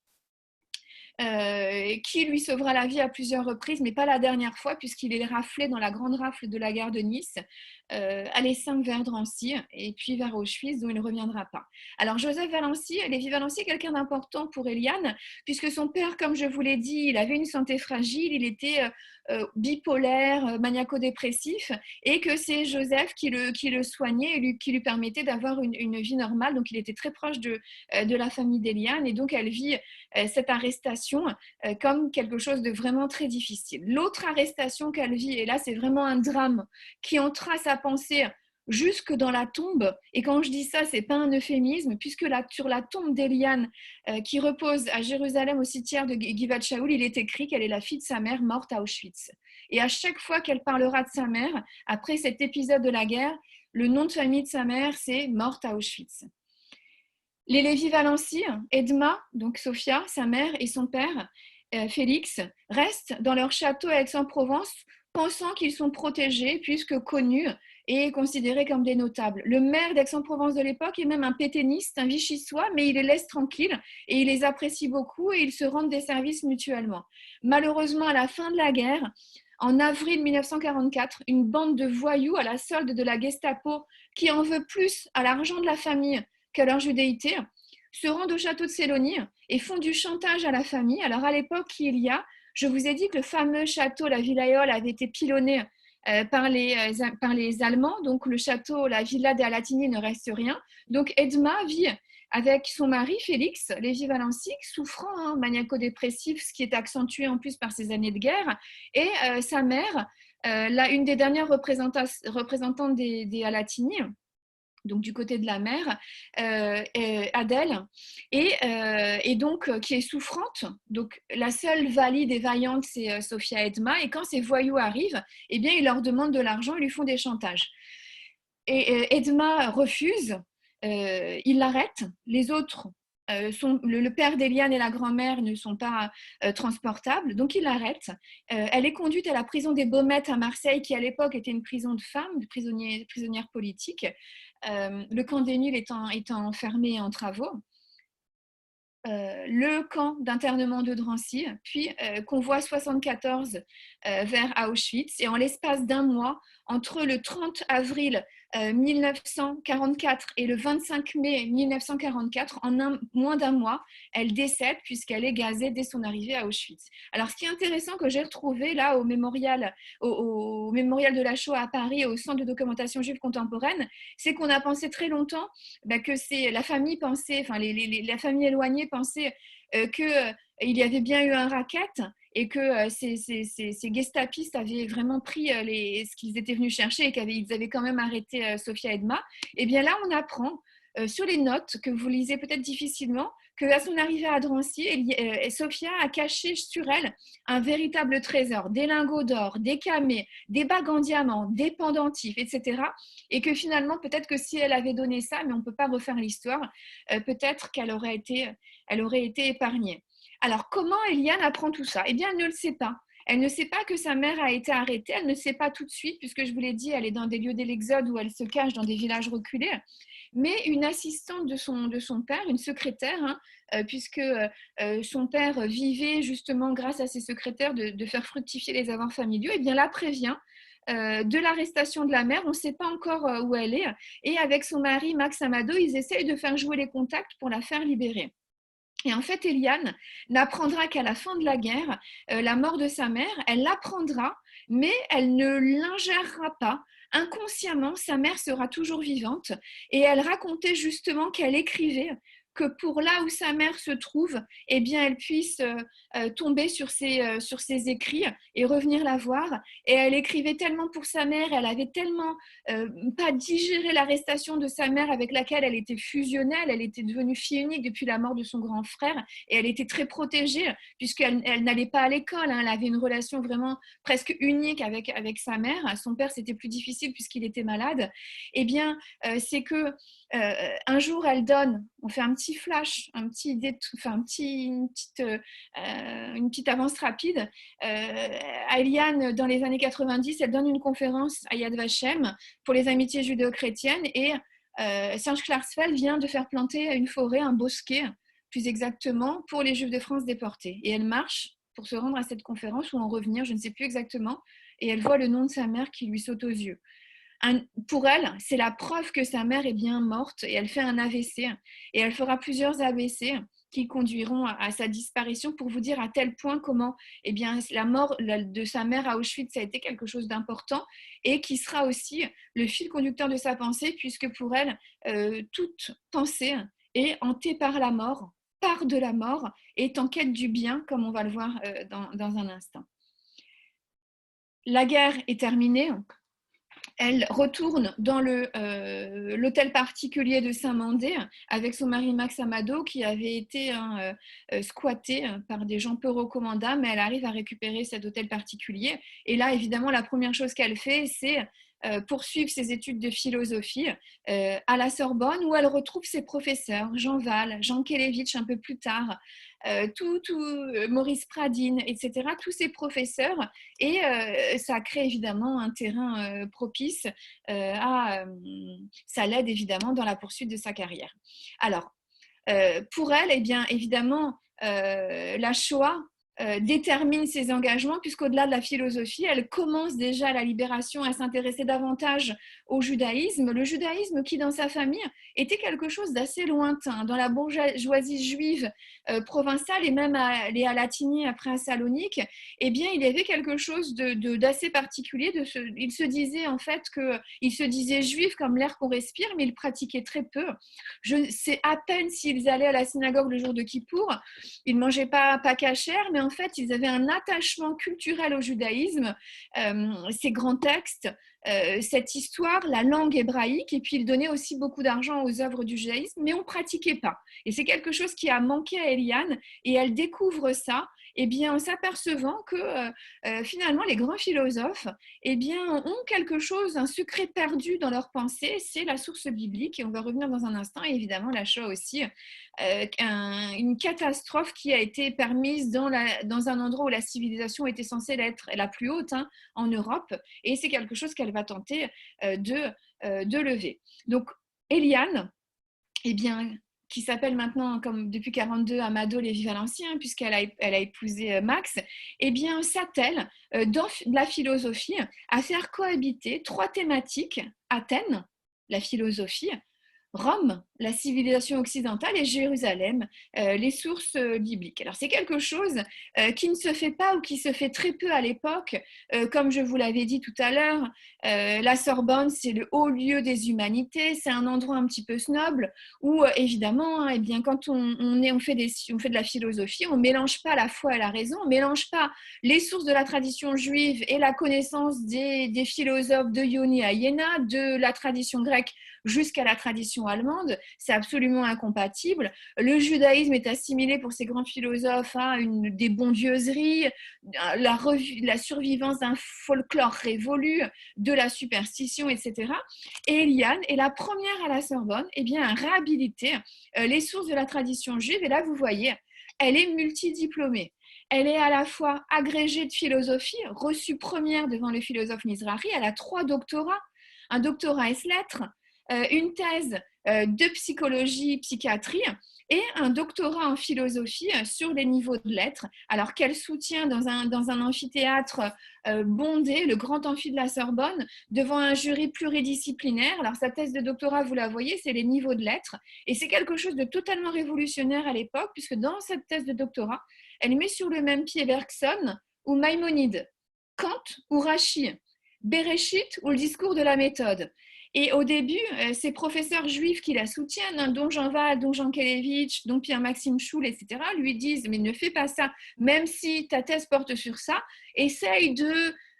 qui lui sauvera la vie à plusieurs reprises, mais pas la dernière fois, puisqu'il est raflé dans la grande rafle de la gare de Nice, à l'Essaim vers Drancy, et puis vers Auschwitz, dont il ne reviendra pas. Alors, Joseph Valency, Lévy-Valency est quelqu'un d'important pour Eliane, puisque son père, comme je vous l'ai dit, il avait une santé fragile, il était bipolaire, maniaco-dépressif, et que c'est Joseph qui le soignait et qui lui permettait d'avoir une vie normale. Donc, il était très proche de la famille d'Eliane, et donc elle vit cette arrestation comme quelque chose de vraiment très difficile. L'autre arrestation qu'elle vit, et là c'est vraiment un drame qui entra sa pensée jusque dans la tombe, et quand je dis ça, c'est pas un euphémisme, puisque sur la tombe d'Eliane, qui repose à Jérusalem au cimetière de Givat Shaul, il est écrit qu'elle est la fille de sa mère morte à Auschwitz. Et à chaque fois qu'elle parlera de sa mère, après cet épisode de la guerre, le nom de famille de sa mère, c'est morte à Auschwitz. Les Lévy-Valency, Edma, donc Sophia, sa mère, et son père, Félix, restent dans leur château à Aix-en-Provence, pensant qu'ils sont protégés puisque connus et considérés comme des notables. Le maire d'Aix-en-Provence de l'époque est même un pétainiste, un vichysois, mais il les laisse tranquilles et il les apprécie beaucoup et ils se rendent des services mutuellement. Malheureusement, à la fin de la guerre, en avril 1944, une bande de voyous à la solde de la Gestapo qui en veut plus à l'argent de la famille qu'à leur judéité, se rendent au château de Sélonie et font du chantage à la famille. Alors à l'époque, je vous ai dit que le fameux château, la Villa Éole, avait été pilonné par les Allemands, donc le château, la Villa des Alatini ne reste rien. Donc Edma vit avec son mari Félix Lévy-Valency, souffrant, hein, maniaco-dépressif, ce qui est accentué en plus par ces années de guerre, et sa mère, une des dernières représentantes des Alatini, donc du côté de la mère, Adèle, et donc qui est souffrante. Donc la seule valide et vaillante, c'est Sophia Edma, et quand ces voyous arrivent, eh bien, ils leur demandent de l'argent, ils lui font des chantages. Et Edma refuse, il l'arrête, les autres le père d'Eliane et la grand-mère ne sont pas transportables, donc il l'arrête. Elle est conduite à la prison des Baumettes à Marseille, qui à l'époque était une prison de femmes, de prisonnières politiques, le camp d'Émile étant fermé en travaux. Le camp d'internement de Drancy, puis convoi 74 vers Auschwitz. Et en l'espace d'un mois, entre le 30 avril 1944 et le 25 mai 1944, en moins d'un mois, elle décède puisqu'elle est gazée dès son arrivée à Auschwitz. Alors, ce qui est intéressant que j'ai retrouvé là au mémorial de la Shoah à Paris, au Centre de documentation juive contemporaine, c'est qu'on a pensé très longtemps que c'est la famille pensait, enfin la famille éloignée pensait qu'il y avait bien eu un racket et que ces gestapistes avaient vraiment pris ce qu'ils étaient venus chercher et qu'ils avaient quand même arrêté Sofia Edma. Et bien là, on apprend sur les notes que vous lisez peut-être difficilement qu'à son arrivée à Drancy, Sofia a caché sur elle un véritable trésor, des lingots d'or, des camées, des bagues en diamant, des pendentifs, etc. Et que finalement, peut-être que si elle avait donné ça, mais on ne peut pas refaire l'histoire, peut-être qu'elle aurait été épargnée. Alors, comment Eliane apprend tout ça? Eh bien, elle ne le sait pas. Elle ne sait pas que sa mère a été arrêtée. Elle ne sait pas tout de suite, puisque je vous l'ai dit, elle est dans des lieux de l'Exode où elle se cache dans des villages reculés. Mais une assistante de son père, une secrétaire, puisque son père vivait justement grâce à ses secrétaires de faire fructifier les avoirs familiaux, eh bien la prévient de l'arrestation de la mère. On ne sait pas encore où elle est. Et avec son mari, Max Amado, ils essayent de faire jouer les contacts pour la faire libérer. Et en fait, Eliane n'apprendra qu'à la fin de la guerre la mort de sa mère. Elle l'apprendra, mais elle ne l'ingérera pas. Inconsciemment, sa mère sera toujours vivante. Et elle racontait justement qu'elle écrivait que pour là où sa mère se trouve, eh bien, elle puisse tomber sur ses écrits et revenir la voir. Et elle écrivait tellement pour sa mère, elle avait tellement pas digéré l'arrestation de sa mère avec laquelle elle était fusionnelle, elle était devenue fille unique depuis la mort de son grand frère et elle était très protégée puisqu'elle n'allait pas à l'école, elle avait une relation vraiment presque unique avec sa mère. Son père, c'était plus difficile puisqu'il était malade. Eh bien, c'est que un jour, elle donne, on fait un petit flash, une petite avance rapide. À Eliane, dans les années 90, elle donne une conférence à Yad Vashem pour les amitiés judéo-chrétiennes et Serge Klarsfeld vient de faire planter une forêt, un bosquet, plus exactement, pour les Juifs de France déportés. Et elle marche pour se rendre à cette conférence ou en revenir, je ne sais plus exactement, et elle voit le nom de sa mère qui lui saute aux yeux. Pour elle, c'est la preuve que sa mère est bien morte et elle fait un AVC et elle fera plusieurs AVC qui conduiront à sa disparition pour vous dire à tel point comment eh bien, la mort de sa mère à Auschwitz a été quelque chose d'important et qui sera aussi le fil conducteur de sa pensée puisque pour elle, toute pensée est hantée par la mort, part de la mort et est en quête du bien comme on va le voir dans un instant. La guerre est terminée. Elle retourne dans l'hôtel particulier de Saint-Mandé avec son mari Max Amado qui avait été squatté par des gens peu recommandables, mais elle arrive à récupérer cet hôtel particulier. Et là, évidemment, la première chose qu'elle fait, c'est poursuivre ses études de philosophie à la Sorbonne où elle retrouve ses professeurs, Jean Val, Jean Kelevitch un peu plus tard, Maurice Pradine, etc., tous ces professeurs, et ça crée évidemment un terrain propice ça l'aide évidemment dans la poursuite de sa carrière. Alors, pour elle, eh bien, évidemment, la Shoah détermine ses engagements, puisqu'au-delà de la philosophie, elle commence déjà la libération à s'intéresser davantage au judaïsme. Le judaïsme qui, dans sa famille, était quelque chose d'assez lointain. Dans la bourgeoisie juive provinciale et même à Latigny, après à Salonique, eh bien, il y avait quelque chose d'assez particulier. Il se disait en fait qu'il se disait juif comme l'air qu'on respire, mais il pratiquait très peu. Je sais à peine s'ils allaient à la synagogue le jour de Kippour. Ils ne mangeaient pas cachère, mais en fait, ils avaient un attachement culturel au judaïsme, ces grands textes, cette histoire, la langue hébraïque, et puis ils donnaient aussi beaucoup d'argent aux œuvres du judaïsme, mais on ne pratiquait pas. Et c'est quelque chose qui a manqué à Eliane, et elle découvre ça, eh bien, en s'apercevant que finalement, les grands philosophes eh bien, ont quelque chose, un secret perdu dans leur pensée, c'est la source biblique, et on va revenir dans un instant, et évidemment, la Shoah aussi, une catastrophe qui a été permise dans un endroit où la civilisation était censée être la plus haute en Europe, et c'est quelque chose qu'elle va tenter de lever. Donc, Eliane, eh bien, qui s'appelle maintenant, comme depuis 42, Amado Lévy-Valency, hein, elle a épousé Max, eh bien, s'attelle dans la philosophie à faire cohabiter trois thématiques: Athènes, la philosophie; Rome, la civilisation occidentale; et Jérusalem, les sources bibliques. Alors c'est quelque chose qui ne se fait pas, ou qui se fait très peu à l'époque. Comme je vous l'avais dit tout à l'heure, la Sorbonne, c'est le haut lieu des humanités, c'est un endroit un petit peu snob où évidemment, hein, eh bien, quand on fait de la philosophie, on ne mélange pas la foi et la raison, on ne mélange pas les sources de la tradition juive et la connaissance des philosophes de Ioni à Iéna, de la tradition grecque jusqu'à la tradition allemande. C'est absolument incompatible. Le judaïsme est assimilé pour ces grands philosophes à des bondieuseries, la survivance d'un folklore révolu, de la superstition, etc. Et Eliane est la première à la Sorbonne, eh bien, à réhabiliter les sources de la tradition juive. Et là, vous voyez, elle est multidiplômée. Elle est à la fois agrégée de philosophie, reçue première devant le philosophe Mizrahi. Elle a 3 doctorats, un doctorat ès-lettres, une thèse de psychologie, psychiatrie, et un doctorat en philosophie sur les niveaux de lettres, alors qu'elle soutient dans un amphithéâtre bondé, le grand amphi de la Sorbonne, devant un jury pluridisciplinaire. Alors sa thèse de doctorat, vous la voyez, c'est les niveaux de lettres, et c'est quelque chose de totalement révolutionnaire à l'époque, puisque dans cette thèse de doctorat, elle met sur le même pied Bergson ou Maïmonide, Kant ou Rachi, Bereshit ou le discours de la méthode. Et au début, ces professeurs juifs qui la soutiennent, hein, dont Jean Val, dont Jean Kelevitch, dont Pierre-Maxime Schul, etc., lui disent: mais ne fais pas ça, même si ta thèse porte sur ça, essaye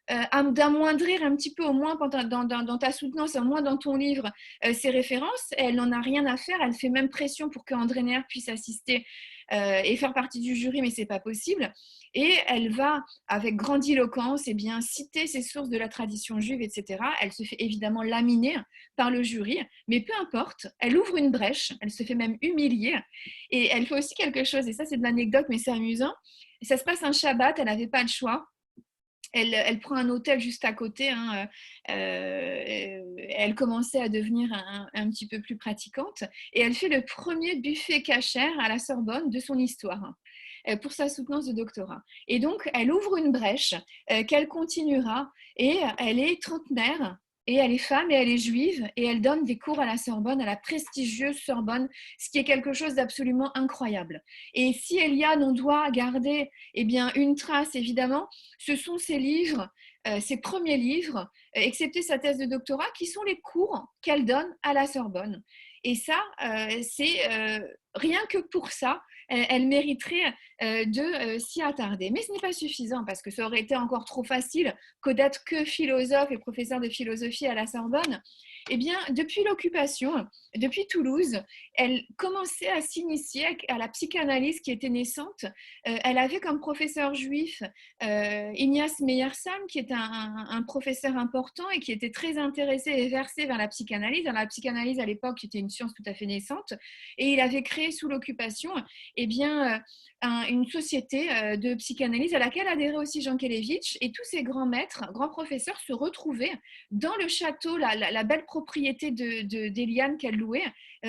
d'amoindrir un petit peu, au moins dans ta soutenance, au moins dans ton livre, ces références. Elle n'en a rien à faire, elle fait même pression pour que André Neher puisse assister et faire partie du jury, mais c'est pas possible. Et elle va, avec grandiloquence, eh bien, citer ces sources de la tradition juive, etc. Elle se fait évidemment laminer par le jury, mais peu importe, elle ouvre une brèche, elle se fait même humilier, et elle fait aussi quelque chose, et ça c'est de l'anecdote, mais c'est amusant. Ça se passe un Shabbat, elle n'avait pas le choix. Elle prend un hôtel juste à côté, hein, elle commençait à devenir un petit peu plus pratiquante, et elle fait le premier buffet kasher à la Sorbonne de son histoire pour sa soutenance de doctorat. Et donc, elle ouvre une brèche qu'elle continuera, et elle est trentenaire, et elle est femme, et elle est juive, et elle donne des cours à la Sorbonne, à la prestigieuse Sorbonne, ce qui est quelque chose d'absolument incroyable. Et si Eliane, on doit garder eh bien, une trace, évidemment, ce sont ses livres, ses premiers livres, excepté sa thèse de doctorat, qui sont les cours qu'elle donne à la Sorbonne. Et ça, c'est rien que pour ça, elle mériterait de s'y attarder. Mais ce n'est pas suffisant, parce que ça aurait été encore trop facile que d'être que philosophe et professeur de philosophie à la Sorbonne. Eh bien, depuis l'occupation, depuis Toulouse, elle commençait à s'initier à la psychanalyse qui était naissante. Elle avait comme professeur juif Ignace Meyerson, qui est un professeur important et qui était très intéressé et versé vers la psychanalyse. Alors, la psychanalyse, à l'époque, était une science tout à fait naissante, et il avait créé sous l'occupation eh bien, une société de psychanalyse à laquelle adhérait aussi Jean Kelevitch, et tous ces grands maîtres, grands professeurs se retrouvaient dans le château, la belle propriété d'Eliane qu'elle louait,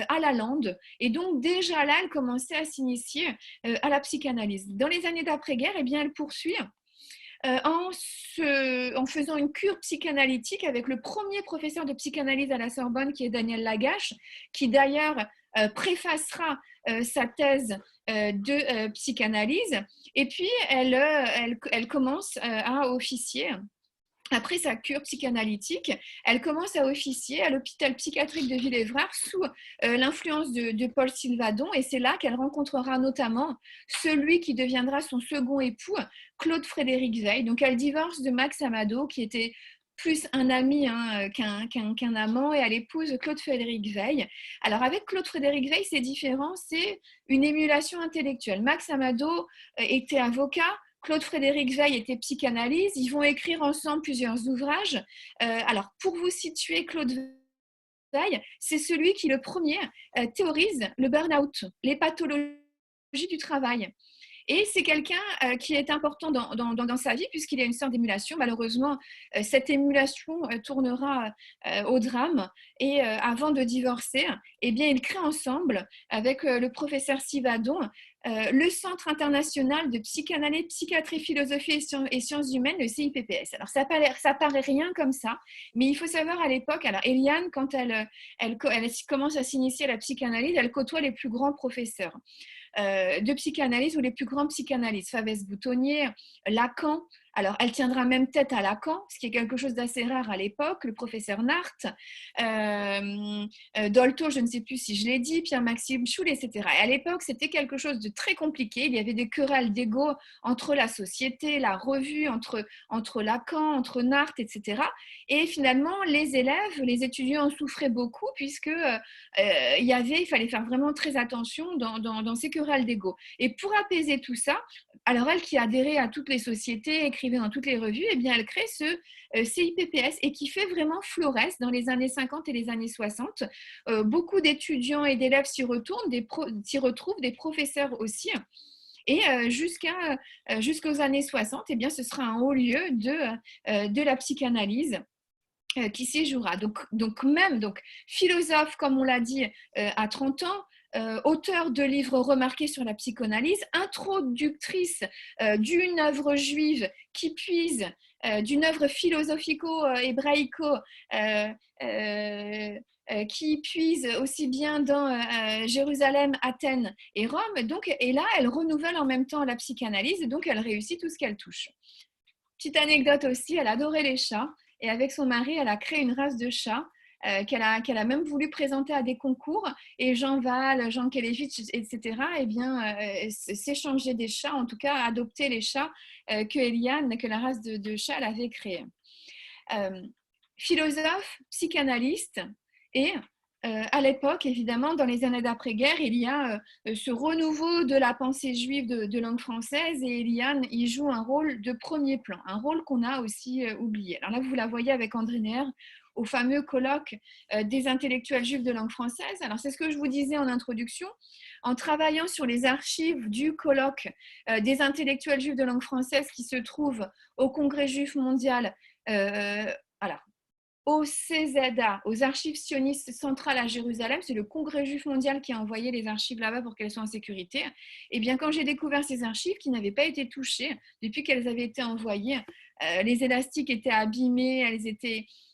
à la Lande. Et donc déjà là, elle commençait à s'initier à la psychanalyse. Dans les années d'après-guerre, eh bien, elle poursuit en faisant une cure psychanalytique avec le premier professeur de psychanalyse à la Sorbonne, qui est Daniel Lagache, qui d'ailleurs préfacera sa thèse de psychanalyse. Et puis, elle commence à officier. Après sa cure psychanalytique, elle commence à officier à l'hôpital psychiatrique de Villévrard sous l'influence de Paul Sylvadon, et c'est là qu'elle rencontrera notamment celui qui deviendra son second époux, Claude Frédéric Veil. Donc elle divorce de Max Amado, qui était plus un ami qu'un amant, et elle épouse Claude Frédéric Veil. Alors avec Claude Frédéric Veil, c'est différent, c'est une émulation intellectuelle. Max Amado était avocat, Claude Frédéric Veil était psychanalyste. Ils vont écrire ensemble plusieurs ouvrages. Alors, pour vous situer, Claude Veil, c'est celui qui, le premier, théorise le burn-out, les pathologies du travail. Et c'est quelqu'un qui est important dans sa vie puisqu'il y a une sorte d'émulation. Malheureusement, cette émulation tournera au drame. Et avant de divorcer, eh bien, ils créent ensemble, avec le professeur Sivadon, le Centre international de psychanalyse, psychiatrie, philosophie et sciences humaines, le CIPPS. Alors, ça paraît rien comme ça, mais il faut savoir à l'époque, alors Eliane, quand elle commence à s'initier à la psychanalyse, elle côtoie les plus grands professeurs de psychanalyse ou les plus grands psychanalystes, Favès-Boutonnier, Lacan. Alors, elle tiendra même tête à Lacan, ce qui est quelque chose d'assez rare à l'époque, le professeur Nart, Dolto, je ne sais plus si je l'ai dit, Pierre-Maxime Schul, etc. Et à l'époque, c'était quelque chose de très compliqué. Il y avait des querelles d'ego entre la société, la revue, entre Lacan, entre Nart, etc. Et finalement, les élèves, les étudiants en souffraient beaucoup puisque il fallait faire vraiment très attention dans ces querelles d'ego. Et pour apaiser tout ça, alors elle qui adhérait à toutes les sociétés, écrivait dans toutes les revues, eh bien elle crée ce CIPPS et qui fait vraiment florès dans les années 50 et les années 60. Beaucoup d'étudiants et d'élèves s'y retrouvent, des professeurs aussi. Et jusqu'aux années 60, eh bien, ce sera un haut lieu de la psychanalyse qui s'y jouera. Donc, philosophe, comme on l'a dit, à 30 ans, auteur de livres remarqués sur la psychanalyse, introductrice d'une œuvre juive qui puise, d'une œuvre philosophico-hébraïco, qui puise aussi bien dans Jérusalem, Athènes et Rome. Donc, et là, elle renouvelle en même temps la psychanalyse, et donc elle réussit tout ce qu'elle touche. Petite anecdote aussi, elle adorait les chats, et avec son mari, elle a créé une race de chats qu'elle a même voulu présenter à des concours, et Jean Val, Jean Kelevitch, etc., eh bien, s'échangeaient des chats, en tout cas adopter les chats que la race de chats, elle avait créés. Philosophe, psychanalyste, et à l'époque, évidemment, dans les années d'après-guerre, il y a ce renouveau de la pensée juive de langue française, et Eliane y joue un rôle de premier plan, un rôle qu'on a aussi oublié. Alors là, vous la voyez avec André Neher au fameux colloque des intellectuels juifs de langue française. Alors c'est ce que je vous disais en introduction. En travaillant sur les archives du colloque des intellectuels juifs de langue française qui se trouve au Congrès juif mondial, alors, au CZA, aux archives sionistes centrales à Jérusalem, c'est le Congrès juif mondial qui a envoyé les archives là-bas pour qu'elles soient en sécurité. Et bien, quand j'ai découvert ces archives qui n'avaient pas été touchées depuis qu'elles avaient été envoyées, les élastiques étaient abîmés,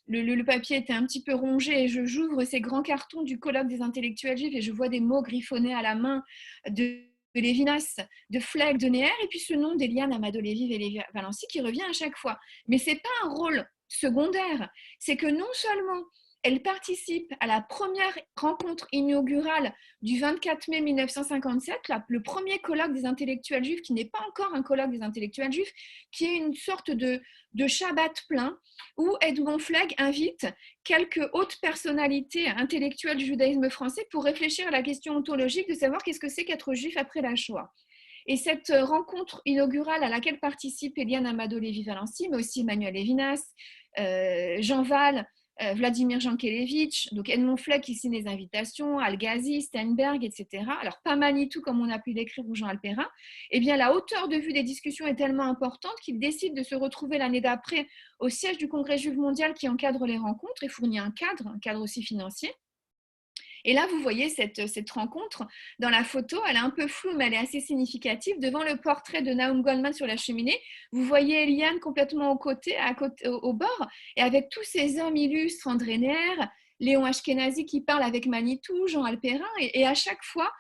le papier était un petit peu rongé, et j'ouvre ces grands cartons du colloque des intellectuels juifs et je vois des mots griffonnés à la main de Lévinas, de Flegg, de Neher, et puis ce nom d'Eliane Amado-Lévy et Valency qui revient à chaque fois. Mais ce n'est pas un rôle secondaire, c'est que non seulement elle participe à la première rencontre inaugurale du 24 mai 1957, le premier colloque des intellectuels juifs, qui n'est pas encore un colloque des intellectuels juifs, qui est une sorte de Shabbat plein, où Edmond Flegg invite quelques hautes personnalités intellectuelles du judaïsme français pour réfléchir à la question ontologique de savoir qu'est-ce que c'est qu'être juif après la Shoah. Et cette rencontre inaugurale à laquelle participent Eliane Amado-Lévy-Valency, mais aussi Emmanuel Levinas, Jean Val, Vladimir Jankélévitch, donc Edmond Flegg qui signe les invitations, Al-Ghazi, Steinberg, etc. Alors, pas Manitou comme on a pu l'écrire ou Jean Alperin. Eh bien, la hauteur de vue des discussions est tellement importante qu'ils décident de se retrouver l'année d'après au siège du Congrès juif mondial qui encadre les rencontres et fournit un cadre aussi financier. Et là, vous voyez cette rencontre dans la photo, elle est un peu floue, mais elle est assez significative. Devant le portrait de Naum Goldman sur la cheminée, vous voyez Eliane complètement au bord, et avec tous ces hommes illustres, André Neher, Léon Ashkenazi qui parle avec Manitou, Jean Alperin, et à chaque fois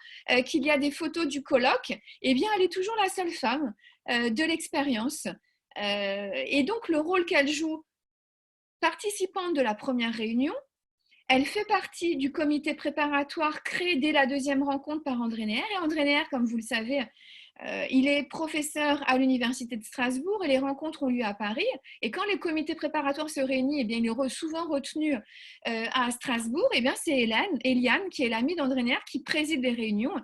qu'il y a des photos du colloque, eh bien, elle est toujours la seule femme de l'expérience. Et donc, le rôle qu'elle joue, participante de la première réunion, elle fait partie du comité préparatoire créé dès la deuxième rencontre par André Neher. Et André Neher, comme vous le savez, il est professeur à l'université de Strasbourg et les rencontres ont lieu à Paris. Et quand les comités préparatoires se réunissent, eh bien, il est souvent retenu à Strasbourg. Eh bien, c'est Eliane, qui est l'amie d'André Neher, qui préside les réunions.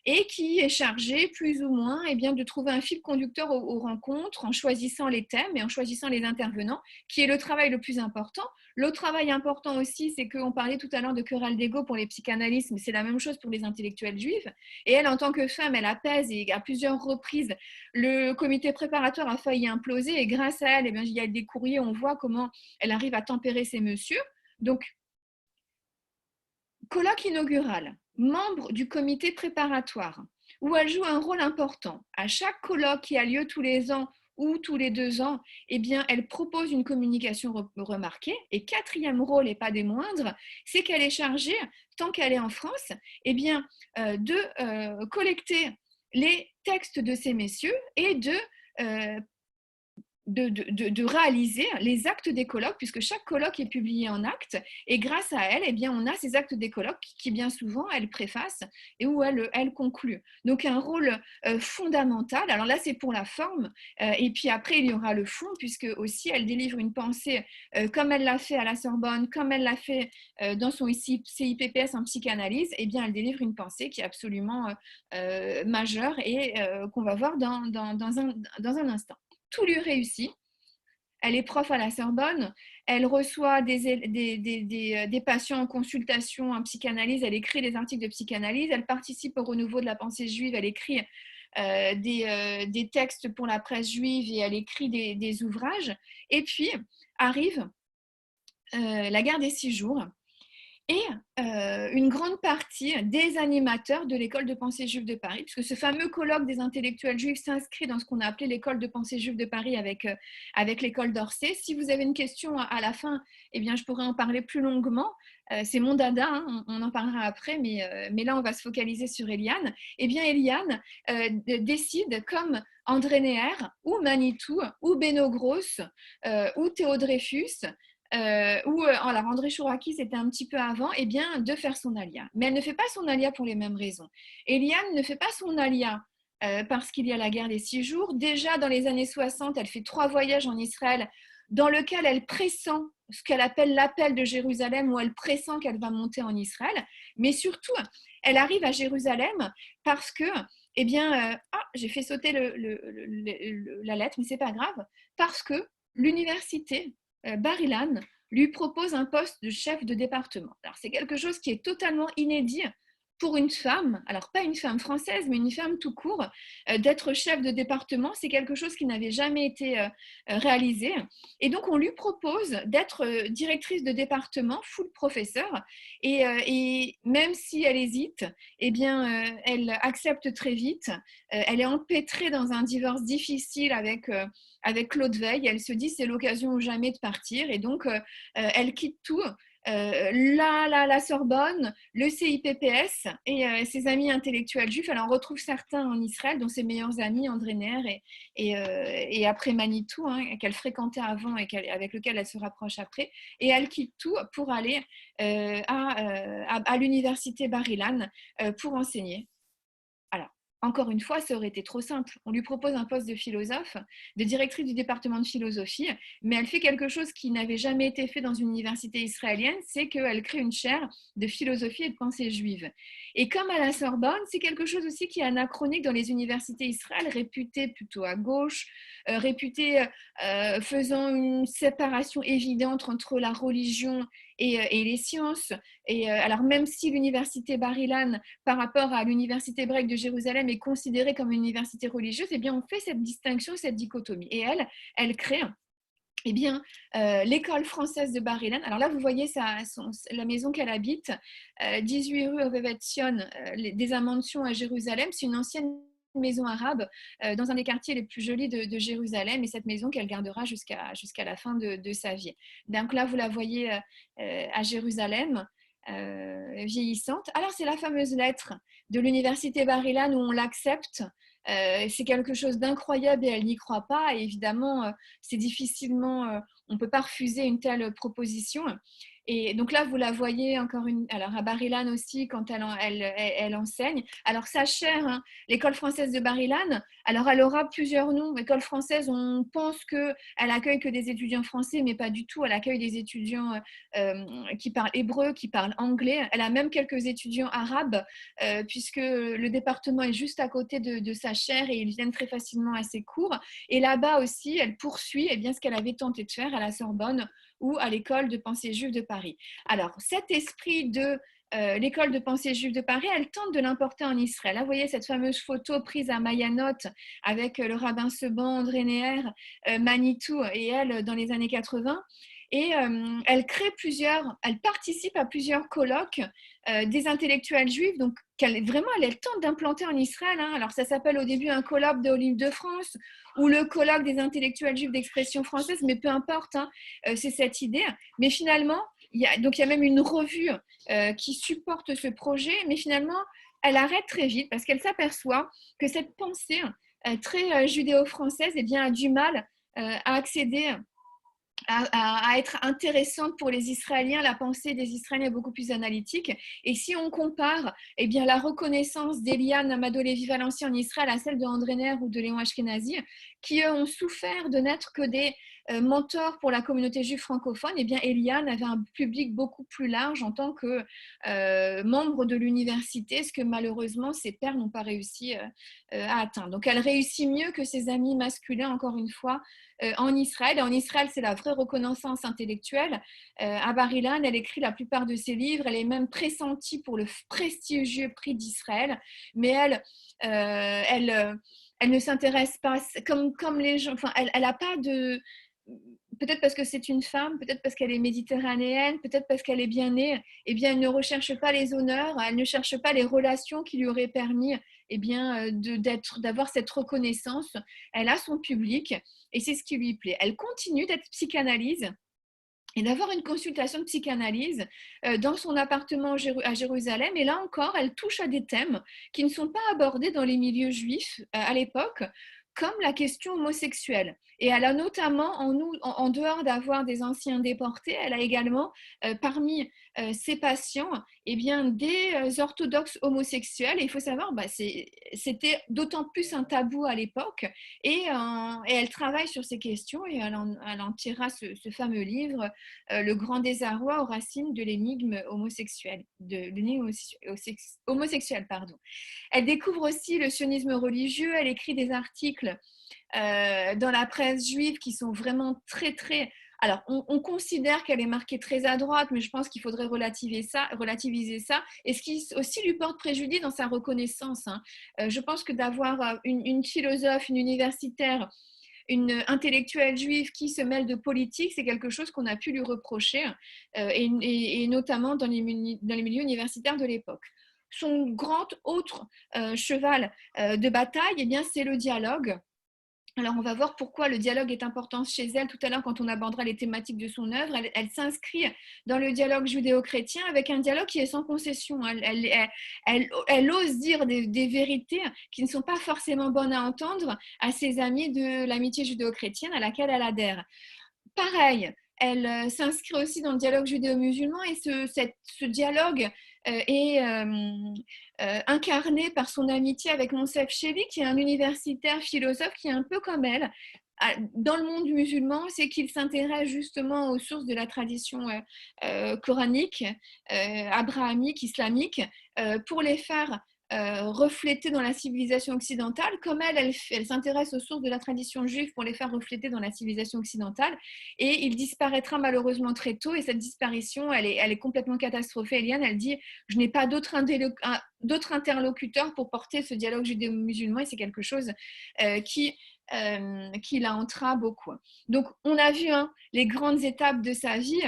et qui est chargé plus ou moins de trouver un fil conducteur aux rencontres en choisissant les thèmes et en choisissant les intervenants, qui est le travail le plus important. L'autre travail important aussi, c'est qu'on parlait tout à l'heure de querelle d'ego pour les psychanalystes, mais c'est la même chose pour les intellectuels juifs. Et elle, en tant que femme, elle apaise et à plusieurs reprises, le comité préparatoire a failli imploser et grâce à elle, il y a des courriers, on voit comment elle arrive à tempérer ces messieurs. Donc, colloque inaugural, membre du comité préparatoire, où elle joue un rôle important. À chaque colloque qui a lieu tous les ans ou tous les 2 ans, elle propose une communication remarquée. Et quatrième rôle, et pas des moindres, c'est qu'elle est chargée, tant qu'elle est en France, de collecter les textes de ces messieurs et de réaliser les actes des colloques, puisque chaque colloque est publié en actes, et grâce à elle, on a ces actes des colloques qui, bien souvent, elle préface et où elle conclut. Donc, un rôle fondamental. Alors là, c'est pour la forme, et puis après, il y aura le fond, puisque aussi, elle délivre une pensée, comme elle l'a fait à la Sorbonne, comme elle l'a fait dans son CIPPS en psychanalyse, elle délivre une pensée qui est absolument majeure et qu'on va voir dans un instant. Tout lui réussit. Elle est prof à la Sorbonne, elle reçoit des patients en consultation, en psychanalyse, elle écrit des articles de psychanalyse, elle participe au renouveau de la pensée juive, elle écrit des textes pour la presse juive et elle écrit des ouvrages. Et puis arrive la guerre des 6 jours. Et une grande partie des animateurs de l'école de pensée juive de Paris, puisque ce fameux colloque des intellectuels juifs s'inscrit dans ce qu'on a appelé l'école de pensée juive de Paris avec l'école d'Orsay. Si vous avez une question à la fin, je pourrais en parler plus longuement. C'est mon dada, hein, on en parlera après, mais là, on va se focaliser sur Eliane. Eliane décide, comme André Neher, ou Manitou, ou Beno Gross, ou Théo Dreyfus, alors André Chouraki, c'était un petit peu avant, de faire son alia. Mais elle ne fait pas son alia pour les mêmes raisons. Eliane ne fait pas son alia parce qu'il y a la guerre des 6 jours. Déjà, dans les années 60, elle fait 3 voyages en Israël dans lequel elle pressent ce qu'elle appelle l'appel de Jérusalem, où elle pressent qu'elle va monter en Israël. Mais surtout, elle arrive à Jérusalem parce que, j'ai fait sauter la lettre, mais c'est pas grave, parce que l'université Bar-Ilan lui propose un poste de chef de département. Alors, c'est quelque chose qui est totalement inédit pour une femme, alors pas une femme française, mais une femme tout court, d'être chef de département, c'est quelque chose qui n'avait jamais été réalisé. Et donc, on lui propose d'être directrice de département, full professeur, et même si elle hésite, elle accepte très vite. Elle est empêtrée dans un divorce difficile avec Claude Veil. Elle se dit c'est l'occasion ou jamais de partir, et donc elle quitte tout. La Sorbonne, le CIPPS et ses amis intellectuels juifs. Elle en retrouve certains en Israël, dont ses meilleurs amis, André Neher et après Manitou, hein, qu'elle fréquentait avant et avec lequel elle se rapproche après. Et elle quitte tout pour aller à l'université Bar-Ilan pour enseigner. Alors, encore une fois, ça aurait été trop simple. On lui propose un poste de philosophe, de directrice du département de philosophie, mais elle fait quelque chose qui n'avait jamais été fait dans une université israélienne, c'est qu'elle crée une chaire de philosophie et de pensée juive. Et comme à la Sorbonne, c'est quelque chose aussi qui est anachronique dans les universités israéliennes, réputées plutôt à gauche, réputées faisant une séparation évidente entre la religion et les sciences. Et alors, même si l'université Bar-Ilan, par rapport à l'université hébraïque de Jérusalem, est considérée comme une université religieuse, on fait cette distinction, cette dichotomie. Et elle crée l'école française de Bar-Ilan. Alors là, vous voyez la maison qu'elle habite, 18 rue Ovevet Sion, des Amantions à Jérusalem. C'est une ancienne maison arabe dans un des quartiers les plus jolis de Jérusalem, et cette maison qu'elle gardera jusqu'à la fin de sa vie. Donc là, vous la voyez à Jérusalem, vieillissante. Alors, c'est la fameuse lettre de l'université Bar-Ilan où on l'accepte. C'est quelque chose d'incroyable et elle n'y croit pas. Et évidemment, c'est difficilement on peut pas refuser une telle proposition. Et donc là, vous la voyez encore alors à Bar-Ilan aussi, quand elle enseigne. Alors, sa chaire, hein, l'école française de Bar-Ilan, alors elle aura plusieurs noms. L'école française, on pense qu'elle accueille que des étudiants français, mais pas du tout. Elle accueille des étudiants qui parlent hébreu, qui parlent anglais. Elle a même quelques étudiants arabes, puisque le département est juste à côté de sa chaire et ils viennent très facilement à ses cours. Et là-bas aussi, elle poursuit bien, ce qu'elle avait tenté de faire à la Sorbonne ou à l'école de pensée juive de Paris. Alors, cet esprit de l'école de pensée juive de Paris, elle tente de l'importer en Israël. Là, vous voyez cette fameuse photo prise à Mayanot avec le rabbin Seban, André Neher, Manitou et elle dans les années 80. Et elle participe à plusieurs colloques des intellectuels juifs, donc elle tente d'implanter en Israël. Hein. Alors ça s'appelle au début un colloque de l'Île-de-France ou le colloque des intellectuels juifs d'expression française, mais peu importe, hein, c'est cette idée. Mais finalement, il y a même une revue qui supporte ce projet, mais finalement, elle arrête très vite parce qu'elle s'aperçoit que cette pensée très judéo-française a du mal à accéder à être intéressante pour les Israéliens. La pensée des Israéliens est beaucoup plus analytique. Et si on compare la reconnaissance d'Eliane Amado-Lévy-Valency en Israël à celle de André Neher ou de Léon Ashkenazi, qui eux ont souffert de n'être que des mentors pour la communauté juive francophone, Eliane avait un public beaucoup plus large en tant que membre de l'université, ce que malheureusement ses pairs n'ont pas réussi à atteindre. Donc elle réussit mieux que ses amis masculins, encore une fois, en Israël. Et en Israël, c'est la vraie reconnaissance intellectuelle. À Bar-Ilan, elle écrit la plupart de ses livres. Elle est même pressentie pour le prestigieux prix d'Israël. Mais elle ne s'intéresse pas comme les gens. Enfin, elle n'a pas de. Peut-être parce que c'est une femme, peut-être parce qu'elle est méditerranéenne, peut-être parce qu'elle est bien née, elle ne recherche pas les honneurs, elle ne cherche pas les relations qui lui auraient permis d'avoir cette reconnaissance. Elle a son public et c'est ce qui lui plaît. Elle continue d'être psychanalyse et d'avoir une consultation de psychanalyse dans son appartement à Jérusalem. Et là encore, elle touche à des thèmes qui ne sont pas abordés dans les milieux juifs à l'époque, comme la question homosexuelle. Et elle a notamment, en dehors d'avoir des anciens déportés, elle a également parmi ses patients des orthodoxes homosexuels. Et il faut savoir, c'était d'autant plus un tabou à l'époque. Et elle travaille sur ces questions et elle en tirera ce fameux livre, Le grand désarroi aux racines de l'énigme homosexuelle. Homosexuelle. Elle découvre aussi le sionisme religieux, elle écrit des articles dans la presse juive qui sont vraiment très, très... Alors, on considère qu'elle est marquée très à droite, mais je pense qu'il faudrait relativiser ça, et ce qui aussi lui porte préjudice dans sa reconnaissance. Hein. Je pense que d'avoir une philosophe, une universitaire, une intellectuelle juive qui se mêle de politique, c'est quelque chose qu'on a pu lui reprocher, et notamment dans les milieux universitaires de l'époque. Son grand autre cheval de bataille, c'est le dialogue. Alors, on va voir pourquoi le dialogue est important chez elle tout à l'heure quand on abordera les thématiques de son œuvre. Elle s'inscrit dans le dialogue judéo-chrétien avec un dialogue qui est sans concession. Elle ose dire des vérités qui ne sont pas forcément bonnes à entendre à ses amis de l'amitié judéo-chrétienne à laquelle elle adhère. Pareil, elle s'inscrit aussi dans le dialogue judéo-musulman et ce dialogue est incarné par son amitié avec Monsef Chevy, qui est un universitaire philosophe qui est un peu comme elle. Dans le monde musulman, c'est qu'il s'intéresse justement aux sources de la tradition coranique, abrahamique, islamique, pour les faire refléter dans la civilisation occidentale, comme elle s'intéresse aux sources de la tradition juive pour les faire refléter dans la civilisation occidentale, et il disparaîtra malheureusement très tôt, et cette disparition, elle est complètement catastrophée. Eliane, elle dit « je n'ai pas d'autre interlocuteur pour porter ce dialogue judéo-musulman », et c'est quelque chose qui la hantera beaucoup. Donc, on a vu les grandes étapes de sa vie,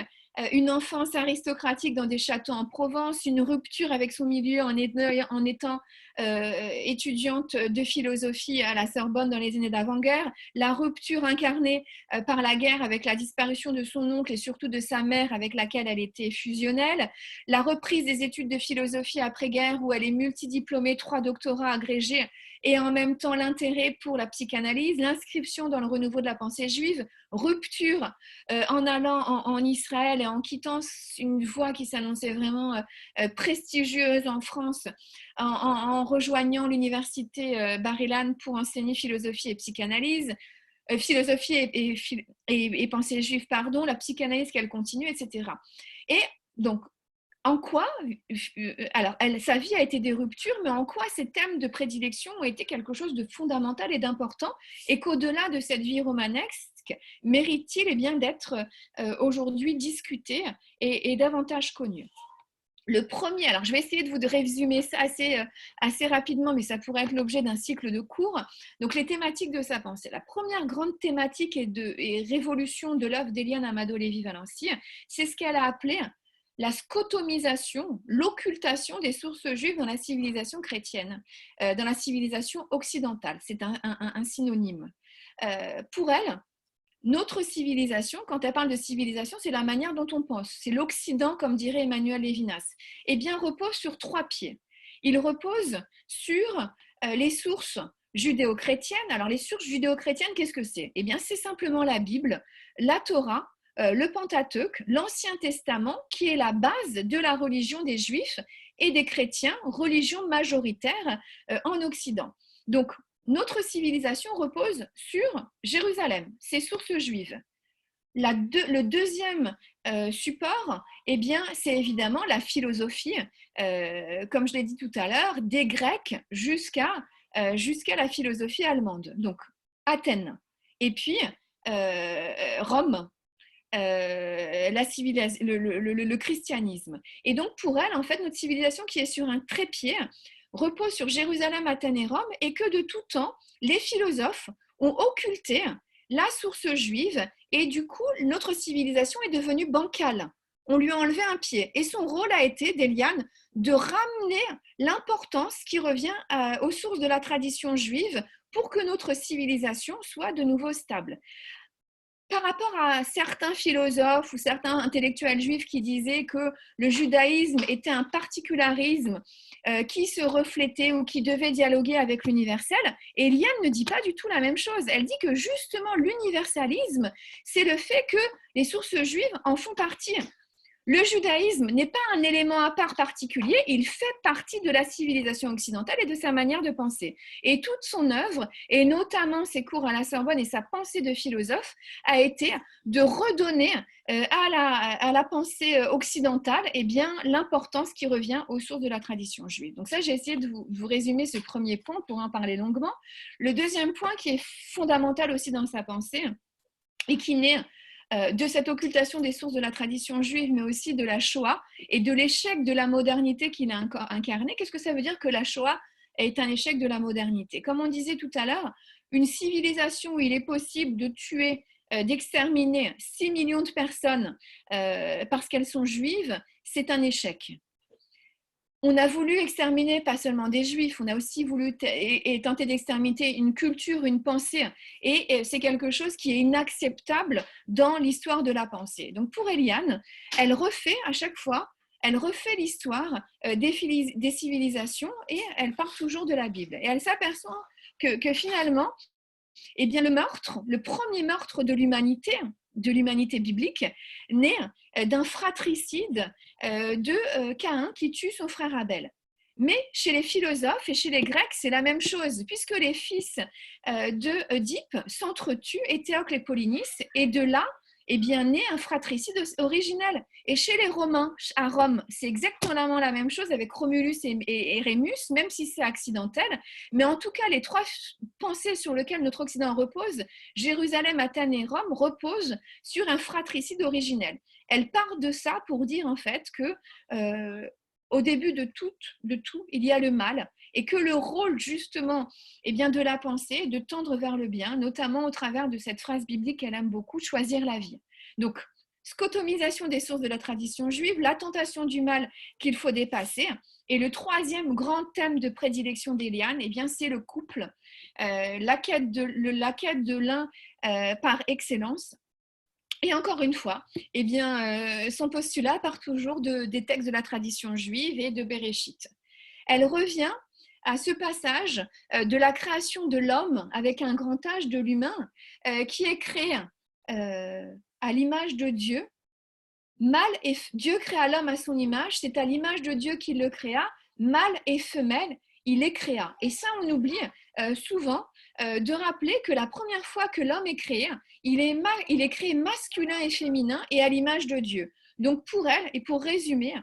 une enfance aristocratique dans des châteaux en Provence, une rupture avec son milieu en étant étudiante de philosophie à la Sorbonne dans les années d'avant-guerre, la rupture incarnée par la guerre avec la disparition de son oncle et surtout de sa mère avec laquelle elle était fusionnelle, la reprise des études de philosophie après-guerre où elle est multidiplômée, 3 doctorats agrégés et en même temps l'intérêt pour la psychanalyse, l'inscription dans le renouveau de la pensée juive, rupture en allant en Israël et en quittant une voie qui s'annonçait vraiment prestigieuse en France, en rejoignant l'université Bar-Ilan pour enseigner philosophie et psychanalyse, philosophie et pensée juive, pardon, la psychanalyse qu'elle continue, etc. Et donc, en quoi, alors sa vie a été des ruptures, mais en quoi ces thèmes de prédilection ont été quelque chose de fondamental et d'important, et qu'au-delà de cette vie romanesque, mérite-t-il eh bien d'être aujourd'hui discuté et davantage connu? Le premier, alors je vais essayer de vous résumer ça assez rapidement, mais ça pourrait être l'objet d'un cycle de cours. Donc les thématiques de sa pensée. La première grande thématique et révolution de l'œuvre d'Eliane Amado Lévy-Valency, c'est ce qu'elle a appelé la scotomisation, l'occultation des sources juives dans la civilisation chrétienne, dans la civilisation occidentale. C'est un synonyme. Pour elle, notre civilisation, quand elle parle de civilisation, c'est la manière dont on pense. C'est l'Occident, comme dirait Emmanuel Lévinas. Eh bien, repose sur 3 pieds. Il repose sur les sources judéo-chrétiennes. Alors, les sources judéo-chrétiennes, qu'est-ce que c'est? Eh bien, c'est simplement la Bible, la Torah, le Pentateuque, l'Ancien Testament, qui est la base de la religion des Juifs et des chrétiens, religion majoritaire en Occident. Donc, notre civilisation repose sur Jérusalem, ses sources juives. Le deuxième support, eh bien, c'est évidemment la philosophie, comme je l'ai dit tout à l'heure, des Grecs jusqu'à la philosophie allemande. Donc, Athènes. Et puis, Rome, le christianisme. Et donc, pour elle, en fait, notre civilisation qui est sur un trépied repose sur Jérusalem, Athènes et Rome, et que de tout temps, les philosophes ont occulté la source juive, et du coup, notre civilisation est devenue bancale. On lui a enlevé un pied. Et son rôle a été, d'Eliane, de ramener l'importance qui revient aux sources de la tradition juive pour que notre civilisation soit de nouveau stable. Par rapport à certains philosophes ou certains intellectuels juifs qui disaient que le judaïsme était un particularisme qui se reflétait ou qui devait dialoguer avec l'universel, Eliane ne dit pas du tout la même chose. Elle dit que justement l'universalisme, c'est le fait que les sources juives en font partie. Le judaïsme n'est pas un élément à part particulier, il fait partie de la civilisation occidentale et de sa manière de penser. Et toute son œuvre, et notamment ses cours à la Sorbonne et sa pensée de philosophe, a été de redonner à la pensée occidentale eh bien, l'importance qui revient aux sources de la tradition juive. Donc ça, j'ai essayé de vous résumer ce premier point pour en parler longuement. Le deuxième point qui est fondamental aussi dans sa pensée et qui naît de cette occultation des sources de la tradition juive, mais aussi de la Shoah et de l'échec de la modernité qu'il a incarné. Qu'est-ce que ça veut dire que la Shoah est un échec de la modernité? Comme on disait tout à l'heure, une civilisation où il est possible de tuer, d'exterminer 6 millions de personnes parce qu'elles sont juives, c'est un échec. On a voulu exterminer pas seulement des juifs, on a aussi voulu tenter d'exterminer une culture, une pensée, et c'est quelque chose qui est inacceptable dans l'histoire de la pensée. Donc pour Eliane, elle refait à chaque fois, elle refait l'histoire des civilisations et elle part toujours de la Bible. Et elle s'aperçoit que finalement, eh bien, le premier meurtre de l'humanité biblique, naît d'un fratricide de Caïn qui tue son frère Abel. Mais chez les philosophes et chez les Grecs, c'est la même chose, puisque les fils d'Oedipe s'entretuent, Éthéocle et Polynice, et de là, eh bien, naît un fratricide originel. Et chez les Romains, à Rome, c'est exactement la même chose avec Romulus et Rémus, même si c'est accidentel. Mais en tout cas, les 3 pensées sur lesquelles notre Occident repose, Jérusalem, Athènes et Rome, reposent sur un fratricide originel. Elle part de ça pour dire en fait que au début de tout, il y a le mal, et que le rôle justement eh bien, de la pensée est de tendre vers le bien, notamment au travers de cette phrase biblique qu'elle aime beaucoup, choisir la vie. Donc, scotomisation des sources de la tradition juive, la tentation du mal qu'il faut dépasser. Et le troisième grand thème de prédilection d'Eliane, eh bien, c'est le couple, la quête de l'un par excellence. Et encore une fois, eh bien, son postulat part toujours des textes de la tradition juive et de Béréchit. Elle revient à ce passage de la création de l'homme avec un grand H de l'humain qui est créé à l'image de Dieu. Dieu créa l'homme à son image, c'est à l'image de Dieu qu'il le créa, mâle et femelle, il les créa. Et ça, on oublie souvent de rappeler que la première fois que l'homme est créé, il est créé masculin et féminin et à l'image de Dieu. Donc pour elle, et pour résumer,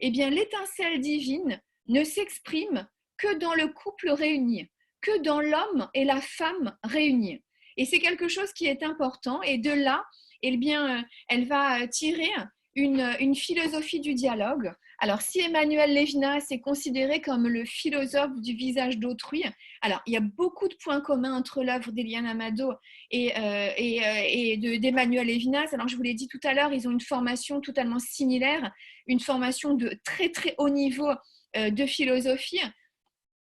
eh bien, l'étincelle divine ne s'exprime que dans le couple réuni, que dans l'homme et la femme réunis. Et c'est quelque chose qui est important. Et de là, eh bien, elle va tirer une philosophie du dialogue. Alors, si Emmanuel Lévinas est considéré comme le philosophe du visage d'autrui, alors il y a beaucoup de points communs entre l'œuvre d'Eliane Amado et d'Emmanuel Lévinas. Alors, je vous l'ai dit tout à l'heure, ils ont une formation totalement similaire, une formation de très très haut niveau de philosophie.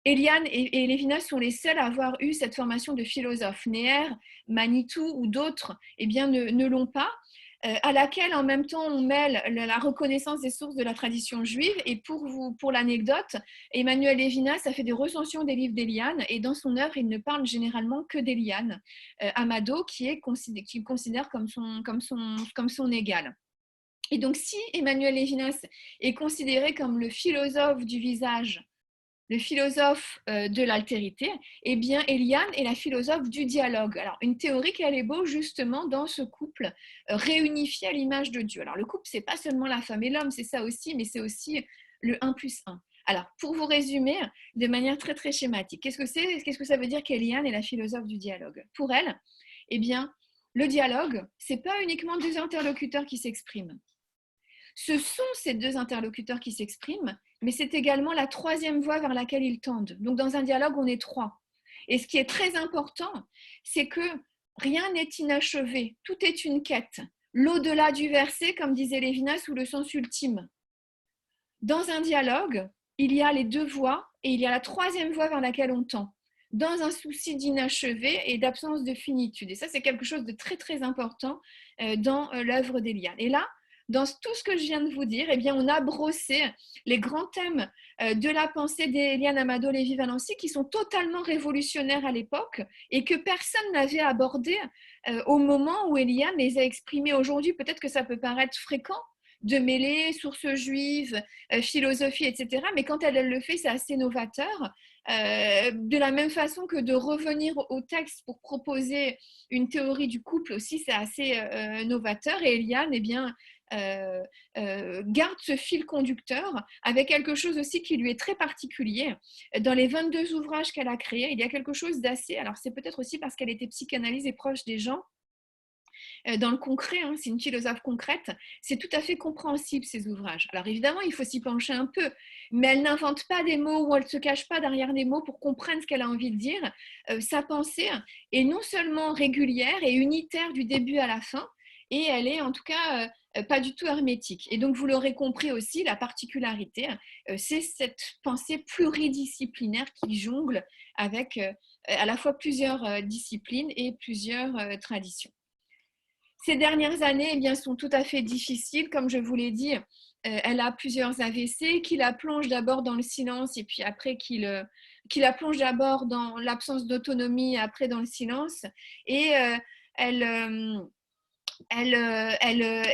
Eliane et Lévinas sont les seuls à avoir eu cette formation de philosophe. Neher, Manitou ou d'autres eh bien, ne l'ont pas. À laquelle en même temps on mêle la reconnaissance des sources de la tradition juive. Et pour l'anecdote, Emmanuel Lévinas a fait des recensions des livres d'Eliane et dans son œuvre il ne parle généralement que d'Eliane Amado qu'il considère comme son égal. Et donc si Emmanuel Lévinas est considéré comme le philosophe du visage, le philosophe de l'altérité, eh bien, Eliane est la philosophe du dialogue. Alors, une théorie qui allait beau justement dans ce couple réunifié à l'image de Dieu. Alors, le couple, c'est pas seulement la femme et l'homme, c'est ça aussi, mais c'est aussi le 1 plus 1. Alors, pour vous résumer de manière très, très schématique, qu'est-ce que ça veut dire qu'Eliane est la philosophe du dialogue? Pour elle, eh bien, le dialogue, c'est pas uniquement deux interlocuteurs qui s'expriment. Ce sont ces deux interlocuteurs qui s'expriment, mais c'est également la troisième voie vers laquelle ils tendent. Donc dans un dialogue, on est trois. Et ce qui est très important, c'est que rien n'est inachevé, tout est une quête. L'au-delà du verset, comme disait Lévinas, ou le sens ultime. Dans un dialogue, il y a les deux voies et il y a la troisième voie vers laquelle on tend, dans un souci d'inachevé et d'absence de finitude. Et ça, c'est quelque chose de très, très important dans l'œuvre d'Eliane. Et là, dans tout ce que je viens de vous dire, eh bien, on a brossé les grands thèmes de la pensée d'Eliane Amado Lévy-Valency qui sont totalement révolutionnaires à l'époque et que personne n'avait abordé au moment où Eliane les a exprimés. Aujourd'hui, peut-être que ça peut paraître fréquent de mêler sources juives, philosophie, etc. Mais quand elle le fait, c'est assez novateur. De la même façon que de revenir au texte pour proposer une théorie du couple aussi, c'est assez novateur. Et Eliane, eh bien, garde ce fil conducteur avec quelque chose aussi qui lui est très particulier. Dans les 22 ouvrages qu'elle a créés, il y a quelque chose d'assez... Alors, c'est peut-être aussi parce qu'elle était psychanalyse et proche des gens, dans le concret, hein, c'est une philosophe concrète, c'est tout à fait compréhensible ces ouvrages. Alors évidemment, il faut s'y pencher un peu, mais elle n'invente pas des mots ou elle ne se cache pas derrière des mots pour comprendre ce qu'elle a envie de dire. Sa pensée est non seulement régulière et unitaire du début à la fin, et elle est en tout cas pas du tout hermétique. Et donc vous l'aurez compris aussi, la particularité, c'est cette pensée pluridisciplinaire qui jongle avec à la fois plusieurs disciplines et plusieurs traditions. Ces dernières années eh bien, sont tout à fait difficiles. Comme je vous l'ai dit, elle a plusieurs AVC qui la plongent d'abord dans le silence et puis après qui la plongent d'abord dans l'absence d'autonomie, après dans le silence. Et elle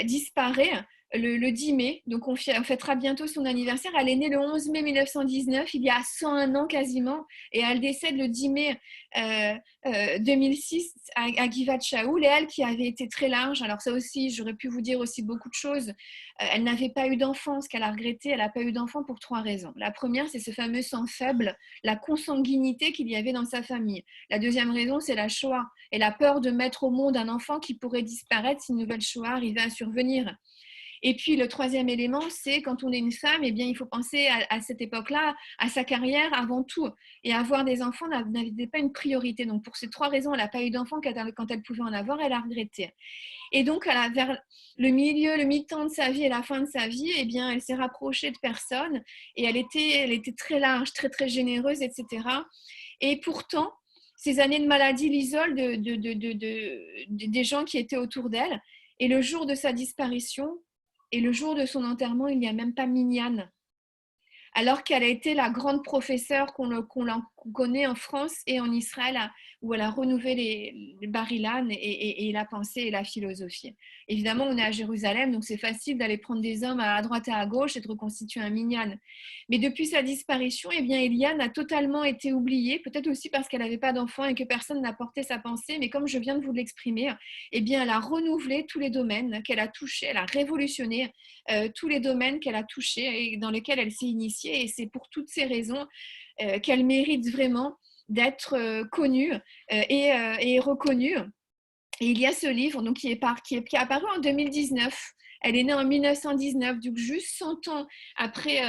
disparaît le 10 mai, donc on fêtera bientôt son anniversaire. Elle est née le 11 mai 1919, il y a 101 ans quasiment, et elle décède le 10 mai 2006 à Givat Shaoul, et elle qui avait été très large. Alors ça aussi, j'aurais pu vous dire aussi beaucoup de choses. Elle n'avait pas eu d'enfant, ce qu'elle a regretté, elle n'a pas eu d'enfant pour 3 raisons. La première, c'est ce fameux sang faible, la consanguinité qu'il y avait dans sa famille. La deuxième raison, c'est la Shoah et la peur de mettre au monde un enfant qui pourrait disparaître si une nouvelle Shoah arrivait à survenir. Et puis le troisième élément, c'est quand on est une femme, eh bien, il faut penser à cette époque-là, à sa carrière avant tout. Et avoir des enfants n'avait pas une priorité. Donc pour ces 3 raisons, elle n'a pas eu d'enfants. Quand elle pouvait en avoir, elle a regretté. Et donc vers le mi-temps de sa vie et la fin de sa vie, eh bien, elle s'est rapprochée de personnes et elle était très large, très très généreuse, etc. Et pourtant, ces années de maladie l'isolent des gens qui étaient autour d'elle. Et le jour de sa disparition, et le jour de son enterrement, il n'y a même pas minyan. alors qu'elle a été la grande professeure qu'on connaît en France et en Israël, où elle a renouvelé les Bar-Ilan et la pensée et la philosophie. Évidemment, on est à Jérusalem, donc c'est facile d'aller prendre des hommes à droite et à gauche et de reconstituer un minyan. Mais depuis sa disparition, eh bien, Eliane a totalement été oubliée, peut-être aussi parce qu'elle n'avait pas d'enfant et que personne n'a porté sa pensée, mais comme je viens de vous l'exprimer, eh bien, elle a renouvelé tous les domaines qu'elle a touchés, elle a révolutionné tous les domaines qu'elle a touchés et dans lesquels elle s'est initiée. Et c'est pour toutes ces raisons qu'elle mérite vraiment d'être connue et reconnue. Et il y a ce livre donc, qui est apparu en 2019. Elle est née en 1919, donc juste 100 ans après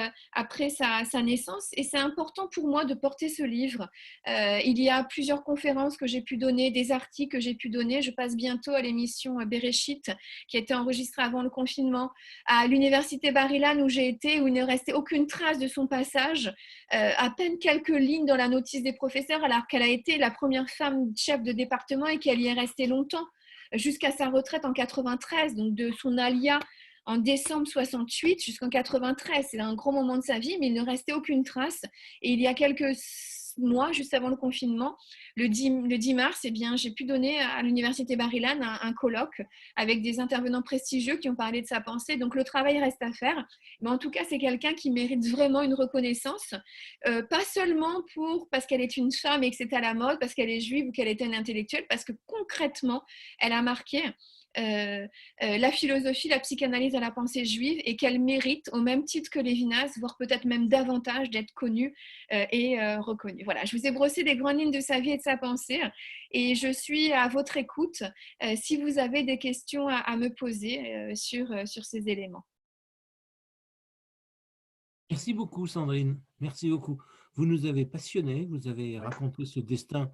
sa naissance. Et c'est important pour moi de porter ce livre. Il y a plusieurs conférences que j'ai pu donner, des articles que j'ai pu donner. Je passe bientôt à l'émission Bereshit, qui a été enregistrée avant le confinement, à l'université Bar-Ilan où j'ai été, où il ne restait aucune trace de son passage. À peine quelques lignes dans la notice des professeurs, alors qu'elle a été la première femme chef de département et qu'elle y est restée longtemps, jusqu'à sa retraite en 93, donc de son alia en décembre 68 jusqu'en 93. C'est un gros moment de sa vie, mais il ne restait aucune trace. Et il y a quelques mois, juste avant le confinement, le 10 mars, eh bien, j'ai pu donner à l'université Bar-Ilan un colloque avec des intervenants prestigieux qui ont parlé de sa pensée. Donc le travail reste à faire. Mais en tout cas, c'est quelqu'un qui mérite vraiment une reconnaissance, pas seulement parce qu'elle est une femme et que c'est à la mode, parce qu'elle est juive ou qu'elle est une intellectuelle, parce que concrètement, elle a marqué la philosophie, la psychanalyse à la pensée juive et qu'elle mérite, au même titre que Lévinas, voire peut-être même davantage, d'être connue et reconnue. Voilà, je vous ai brossé les grandes lignes de sa vie et de sa pensée et je suis à votre écoute si vous avez des questions à me poser sur ces éléments. Merci beaucoup, Sandrine. Merci beaucoup. Vous nous avez passionnés. Vous avez raconté ce destin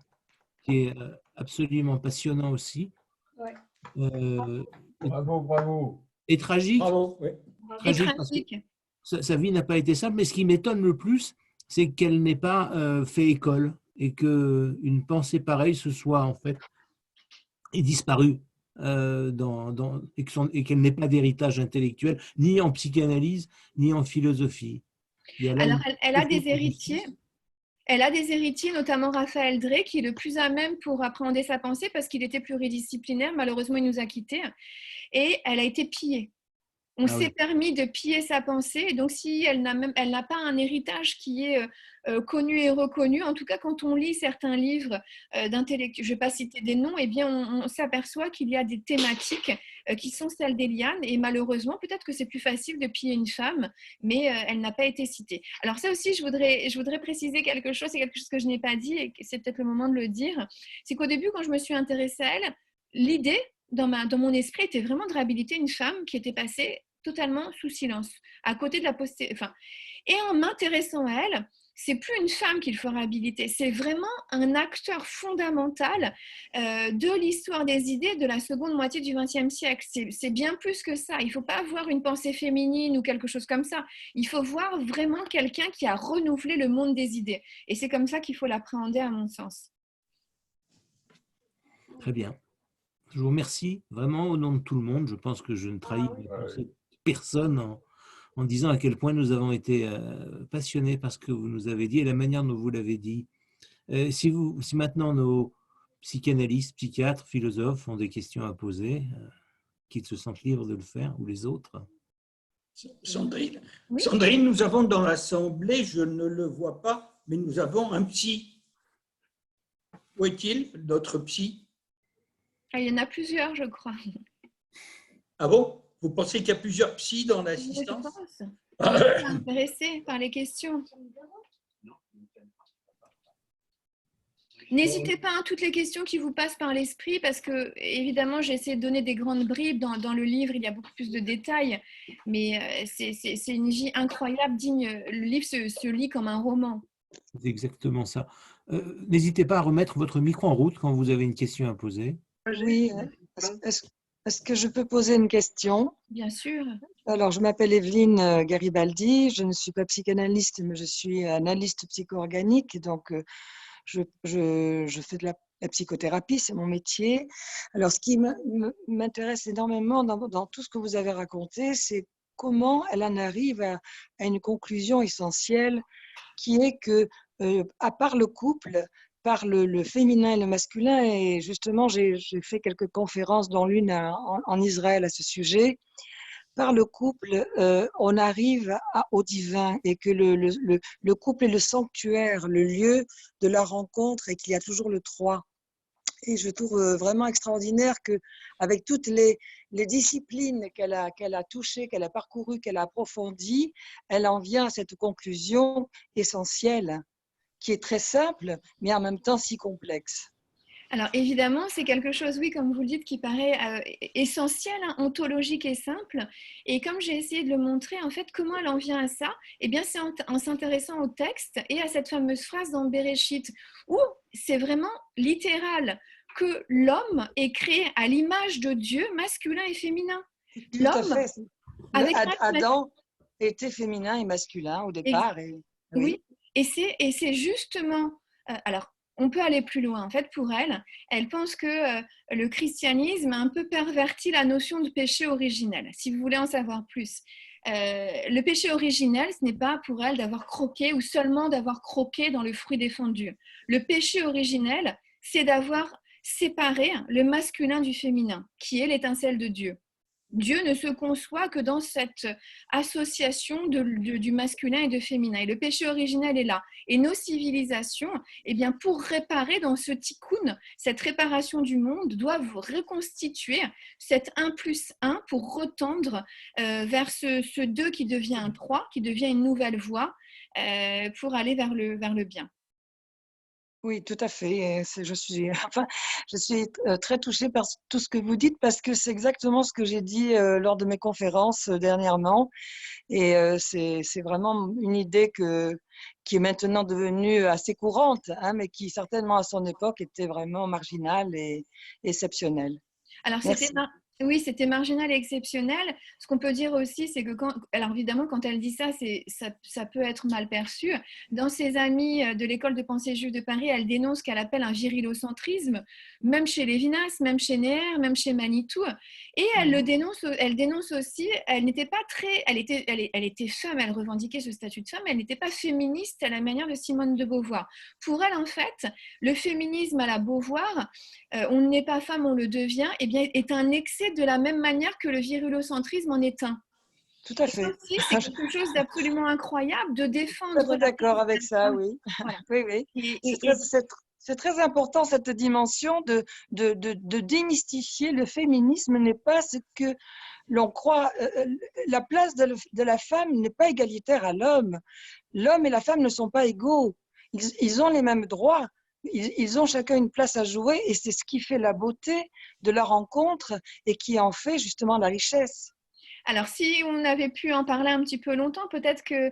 qui est absolument passionnant aussi. Ouais. Bravo, bravo. Et tragique. Bravo, oui. Tragique parce que sa vie n'a pas été simple. Mais ce qui m'étonne le plus, c'est qu'elle n'ait pas fait école et qu'une pensée pareille se soit en fait ait disparu et qu'elle n'ait pas d'héritage intellectuel, ni en psychanalyse, ni en philosophie. Alors, elle a des héritiers. Elle a des héritiers, notamment Raphaël Drey, qui est le plus à même pour appréhender sa pensée parce qu'il était pluridisciplinaire. Malheureusement, il nous a quittés. Et elle a été pillée. On s'est permis de piller sa pensée. Donc, si elle n'a pas un héritage qui est connu et reconnu, en tout cas, quand on lit certains livres d'intellectuels, je ne vais pas citer des noms, eh bien, on s'aperçoit qu'il y a des thématiques qui sont celles d'Eliane. Et malheureusement, peut-être que c'est plus facile de piller une femme, mais elle n'a pas été citée. Alors, ça aussi, je voudrais préciser quelque chose. C'est quelque chose que je n'ai pas dit et c'est peut-être le moment de le dire. C'est qu'au début, quand je me suis intéressée à elle, l'idée dans mon esprit était vraiment de réhabiliter une femme qui était passée totalement sous silence, à côté de la postérité. Enfin, et en m'intéressant à elle, c'est plus une femme qu'il faut réhabiliter, c'est vraiment un acteur fondamental de l'histoire des idées de la seconde moitié du XXe siècle. C'est bien plus que ça. Il ne faut pas voir une pensée féminine ou quelque chose comme ça. Il faut voir vraiment quelqu'un qui a renouvelé le monde des idées. Et c'est comme ça qu'il faut l'appréhender, à mon sens. Très bien. Je vous remercie vraiment au nom de tout le monde. Je pense que je ne trahis personne en disant à quel point nous avons été passionnés par ce que vous nous avez dit et la manière dont vous l'avez dit. Si maintenant nos psychanalystes, psychiatres, philosophes ont des questions à poser, qu'ils se sentent libres de le faire, ou les autres. Sandrine, oui. Sandrine, nous avons dans l'Assemblée, je ne le vois pas, mais nous avons un psy. Où est-il, notre psy? Il y en a plusieurs, je crois. Ah bon? Vous pensez qu'il y a plusieurs psys dans l'assistance? Je pense. Je suis intéressée par les questions. N'hésitez pas à toutes les questions qui vous passent par l'esprit parce que, évidemment, j'ai essayé de donner des grandes bribes. Dans le livre, il y a beaucoup plus de détails, mais c'est une vie incroyable, digne. Le livre se lit comme un roman. C'est exactement ça. N'hésitez pas à remettre votre micro en route quand vous avez une question à poser. Oui, est-ce que je peux poser une question? Bien sûr. Alors, je m'appelle Evelyne Garibaldi, je ne suis pas psychanalyste, mais je suis analyste psycho-organique, donc je fais de la psychothérapie, c'est mon métier. Alors, ce qui m'intéresse énormément dans tout ce que vous avez raconté, c'est comment elle en arrive à une conclusion essentielle qui est que, à part le couple, par le féminin et le masculin, et justement, j'ai fait quelques conférences, dont l'une en Israël à ce sujet, par le couple, on arrive au divin et que le couple est le sanctuaire, le lieu de la rencontre et qu'il y a toujours le 3. Et je trouve vraiment extraordinaire qu'avec toutes les disciplines qu'elle a touchées, qu'elle a parcourues, qu'elle a approfondies, elle en vient à cette conclusion essentielle qui est très simple, mais en même temps si complexe. Alors évidemment, c'est quelque chose, oui, comme vous le dites, qui paraît essentiel, hein, ontologique et simple. Et comme j'ai essayé de le montrer, en fait, comment elle en vient à ça? Eh bien, c'est en s'intéressant au texte et à cette fameuse phrase dans Bereshit, où c'est vraiment littéral que l'homme est créé à l'image de Dieu, masculin et féminin. Tout à fait. Avec Adam était féminin et masculin au départ. Oui, et c'est justement... alors, on peut aller plus loin. En fait, pour elle, elle pense que le christianisme a un peu perverti la notion de péché originel. Si vous voulez en savoir plus, le péché originel, ce n'est pas pour elle d'avoir croqué ou seulement d'avoir croqué dans le fruit défendu. Le péché originel, c'est d'avoir séparé le masculin du féminin, qui est l'étincelle de Dieu. Dieu ne se conçoit que dans cette association du masculin et du féminin. Et le péché originel est là. Et nos civilisations, eh bien, pour réparer dans ce tikkun, cette réparation du monde, doivent reconstituer cet 1 plus 1 pour retendre vers ce 2 qui devient un 3, qui devient une nouvelle voie pour aller vers le bien. Oui, tout à fait. Je suis très touchée par tout ce que vous dites parce que c'est exactement ce que j'ai dit lors de mes conférences dernièrement. Et c'est vraiment une idée qui est maintenant devenue assez courante, hein, mais qui certainement à son époque était vraiment marginale et exceptionnelle. Alors, c'était marginal et exceptionnel. Ce qu'on peut dire aussi, c'est que alors évidemment, quand elle dit ça, ça peut être mal perçu. Dans ses amis de l'école de pensée juive de Paris, elle dénonce ce qu'elle appelle un virilocentrisme, même chez Lévinas, même chez Neher, même chez Manitou. Et elle dénonce aussi, elle n'était pas très, elle était femme, elle revendiquait ce statut de femme, elle n'était pas féministe à la manière de Simone de Beauvoir. Pour elle, en fait, le féminisme à la Beauvoir, on n'est pas femme, on le devient, eh bien, est un excès de la même manière que le virulocentrisme en est un. Tout à fait. C'est quelque chose d'absolument incroyable de défendre. Je suis d'accord avec ça, oui. Voilà. Oui. C'est très important cette dimension de démystifier. Le féminisme n'est pas ce que l'on croit. La place de la femme n'est pas égalitaire à l'homme. L'homme et la femme ne sont pas égaux. Ils ont les mêmes droits. Ils ont chacun une place à jouer et c'est ce qui fait la beauté de la rencontre et qui en fait justement la richesse. Alors, si on avait pu en parler un petit peu longtemps, peut-être que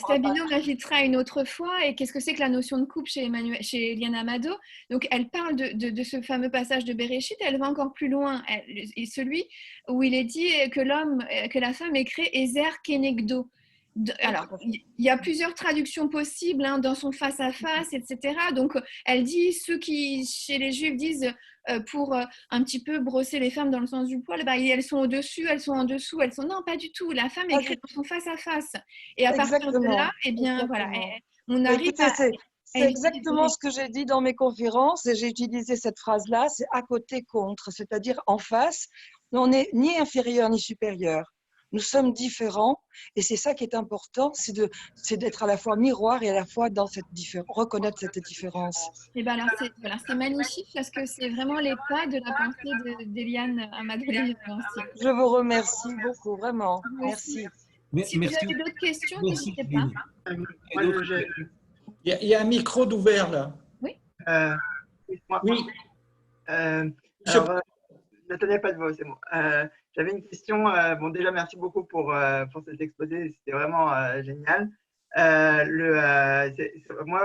Sabino m'invitera une autre fois. Et qu'est-ce que c'est que la notion de couple chez Eliane Amado? Donc, elle parle de ce fameux passage de Bereshit. Elle va encore plus loin. Et celui où il est dit que la femme est créée Ezer Kenegdo. Alors, il y a plusieurs traductions possibles hein, dans son face-à-face, etc. Donc, elle dit, ceux qui, chez les Juifs, disent pour un petit peu brosser les femmes dans le sens du poil, bah, elles sont au-dessus, elles sont en dessous, elles sont... Non, pas du tout. La femme est créée dans son face-à-face. Et à partir de là, eh bien, voilà, on arrive c'est exactement ce que j'ai dit dans mes conférences et j'ai utilisé cette phrase-là, c'est à côté contre, c'est-à-dire en face, on n'est ni inférieur ni supérieur. Nous sommes différents et c'est ça qui est important, c'est d'être à la fois miroir et à la fois dans cette reconnaître cette différence. Et ben alors c'est magnifique parce que c'est vraiment les pas de la pensée d'Eliane Amado. Je vous remercie beaucoup, vraiment. Merci. Si vous avez d'autres questions, n'hésitez pas. Il y a un micro d'ouvert là. Oui. Oui. Alors, n'attendez pas de voix, c'est bon. J'avais une question. Bon, déjà, merci beaucoup pour cet exposé. C'était vraiment génial. Moi,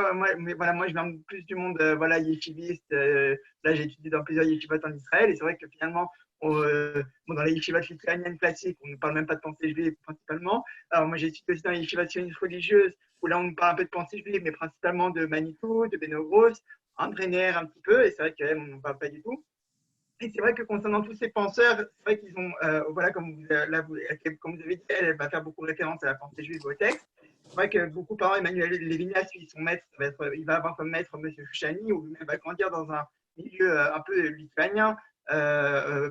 je viens plus du monde yeshiviste. Là, j'ai étudié dans plusieurs yeshivot en Israël. Et c'est vrai que finalement, dans les yeshivot lituaniennes classiques, on ne parle même pas de pensée juive principalement. Alors, moi, j'ai étudié aussi dans les yeshivot sionistes religieuses, où là, on nous parle un peu de pensée juive, mais principalement de Manitou, de Benogros, André Neher un petit peu. Et c'est vrai qu'on n'en parle pas du tout. Et c'est vrai que concernant tous ces penseurs, c'est vrai qu'ils ont, voilà, comme vous avez dit, elle va faire beaucoup référence à la pensée juive au texte. C'est vrai que beaucoup, par exemple, Emmanuel Lévinas, lui, son maître, il va avoir comme maître M. Chouchani, ou lui-même va grandir dans un milieu un peu lituanien.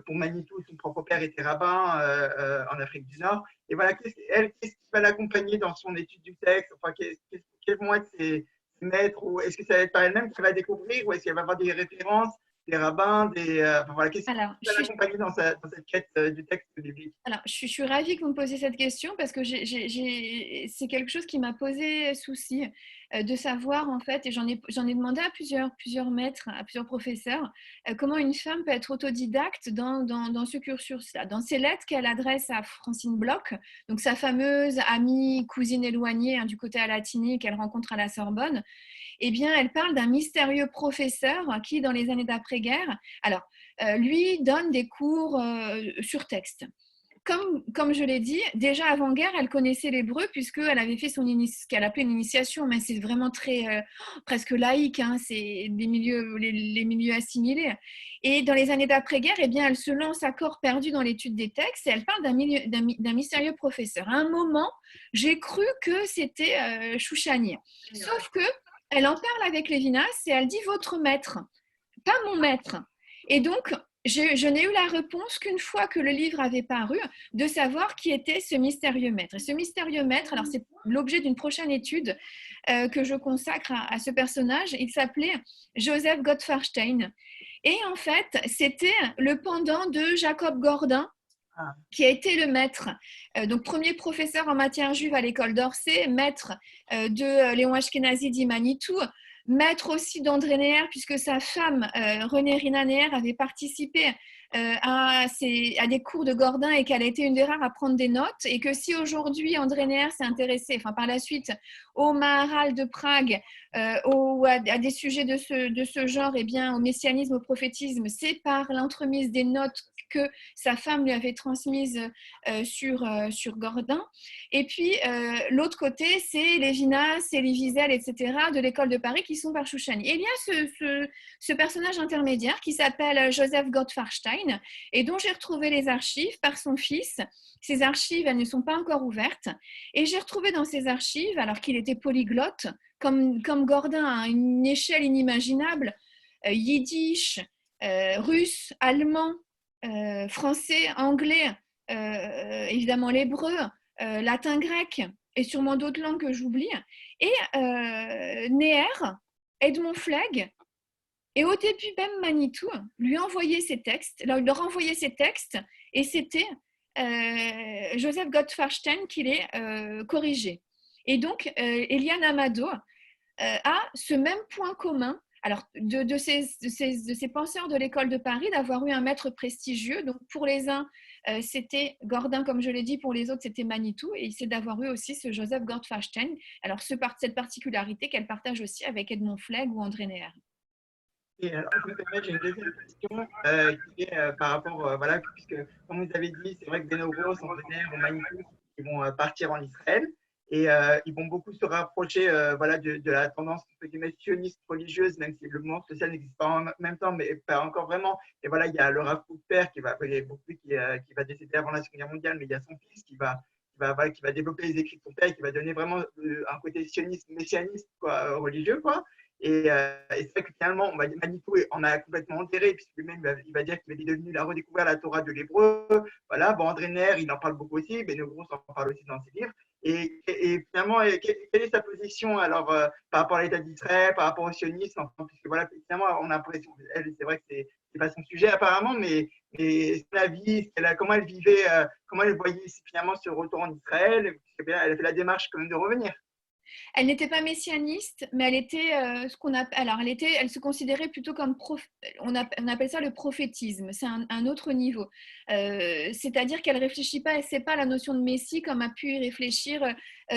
Pour Manitou, son propre père était rabbin en Afrique du Nord. Et voilà, qu'est-ce qui va l'accompagner dans son étude du texte? Enfin, quels vont être ses maîtres? Ou est-ce que ça va être par elle-même qu'elle va découvrir, ou est-ce qu'elle va avoir des références, des rabbins, enfin, voilà, qu'est-ce qui va l'accompagner dans cette quête du texte biblique? Alors, je suis ravie que vous me posiez cette question parce que c'est quelque chose qui m'a posé souci de savoir, en fait, et j'en ai demandé à plusieurs maîtres, à plusieurs professeurs, comment une femme peut être autodidacte dans ce cursus-là. Dans ses lettres qu'elle adresse à Francine Bloch, donc sa fameuse amie, cousine éloignée du côté alatini qu'elle rencontre à la Sorbonne, eh bien, elle parle d'un mystérieux professeur qui, dans les années d'après-guerre, alors, lui donne des cours sur texte. Comme je l'ai dit, déjà avant-guerre, elle connaissait l'hébreu puisqu'elle avait fait ce qu'elle appelait une initiation, mais c'est vraiment très presque laïque, c'est les milieux assimilés. Et dans les années d'après-guerre, eh bien, elle se lance à corps perdu dans l'étude des textes et elle parle d'un mystérieux professeur. À un moment, j'ai cru que c'était Chouchani. Sauf que elle en parle avec Lévinas et elle dit votre maître, pas mon maître. Et donc, je n'ai eu la réponse qu'une fois que le livre avait paru, de savoir qui était ce mystérieux maître. Et ce mystérieux maître, alors c'est l'objet d'une prochaine étude que je consacre à ce personnage. Il s'appelait Joseph Gottfarstein. Et en fait, c'était le pendant de Jacob Gordin, qui a été le maître, donc premier professeur en matière juive à l'école d'Orsay, maître de Léon Ashkenazi d'Imanitou, maître aussi d'André Neher, puisque sa femme, Renée Rina Neher, avait participé à des cours de Gordin et qu'elle a été une des rares à prendre des notes. Et que si aujourd'hui André Neher s'est intéressé, par la suite, au Maharal de Prague, à des sujets de ce genre, eh bien, au messianisme, au prophétisme, c'est par l'entremise des notes que sa femme lui avait transmises sur Gordin. Et puis, l'autre côté, c'est Lévinas, Elie Wiesel, etc., de l'école de Paris qui sont par Chouchani. Et il y a ce personnage intermédiaire qui s'appelle Joseph Gottfarstein et dont j'ai retrouvé les archives par son fils. Ces archives, elles ne sont pas encore ouvertes. Et j'ai retrouvé dans ces archives, alors qu'il était polyglotte, comme Gordin à une échelle inimaginable, yiddish, russe, allemand, français, anglais, évidemment l'hébreu, latin, grec et sûrement d'autres langues que j'oublie. Et Neher, Edmond Flegg, et au début même Manitou lui envoyait ses textes, il leur envoyait ses textes et c'était Joseph Gottfarstein qui les corrigeait. Et donc Eliane Amado a ce même point commun, alors de ces penseurs de l'école de Paris, d'avoir eu un maître prestigieux. Donc pour les uns, c'était Gordin, comme je l'ai dit, pour les autres, c'était Manitou, et c'est d'avoir eu aussi ce Joseph Gottfarstein. Alors cette particularité qu'elle partage aussi avec Edmond Flegg ou André Neher. Et alors, je me permets, j'ai une deuxième question qui est par rapport, voilà, puisque comme vous avez dit, c'est vrai que Benogros, André Neher ou Manitou, ils vont partir en Israël. Et ils vont beaucoup se rapprocher voilà, de la tendance sioniste religieuse, même si le mouvement social n'existe pas en même temps, mais pas encore vraiment. Et voilà, il y a le Rav Kook-Père qui va décéder avant la Seconde Guerre mondiale, mais il y a son fils qui va développer les écrits de son père et qui va donner vraiment un côté sioniste, messianiste, religieux, quoi. Et c'est vrai que finalement, Manitou en a complètement enterré, puisque lui-même il va dire qu'il a redécouvert la Torah de l'hébreu. Voilà, bon, André Neher, il en parle beaucoup aussi, Benogros en parle aussi dans ses livres. Et finalement, quelle est sa position alors par rapport à l'État d'Israël, par rapport au sionisme, enfin, puisque voilà, finalement, on a l'impression, c'est vrai que c'est pas son sujet apparemment, mais son avis, comment elle vivait, comment elle voyait finalement ce retour en Israël, elle a fait la démarche quand même de revenir. Elle n'était pas messianiste, mais elle était elle se considérait plutôt comme on appelle ça le prophétisme. C'est un autre niveau. C'est-à-dire qu'elle réfléchit pas, c'est pas la notion de Messie comme a pu y réfléchir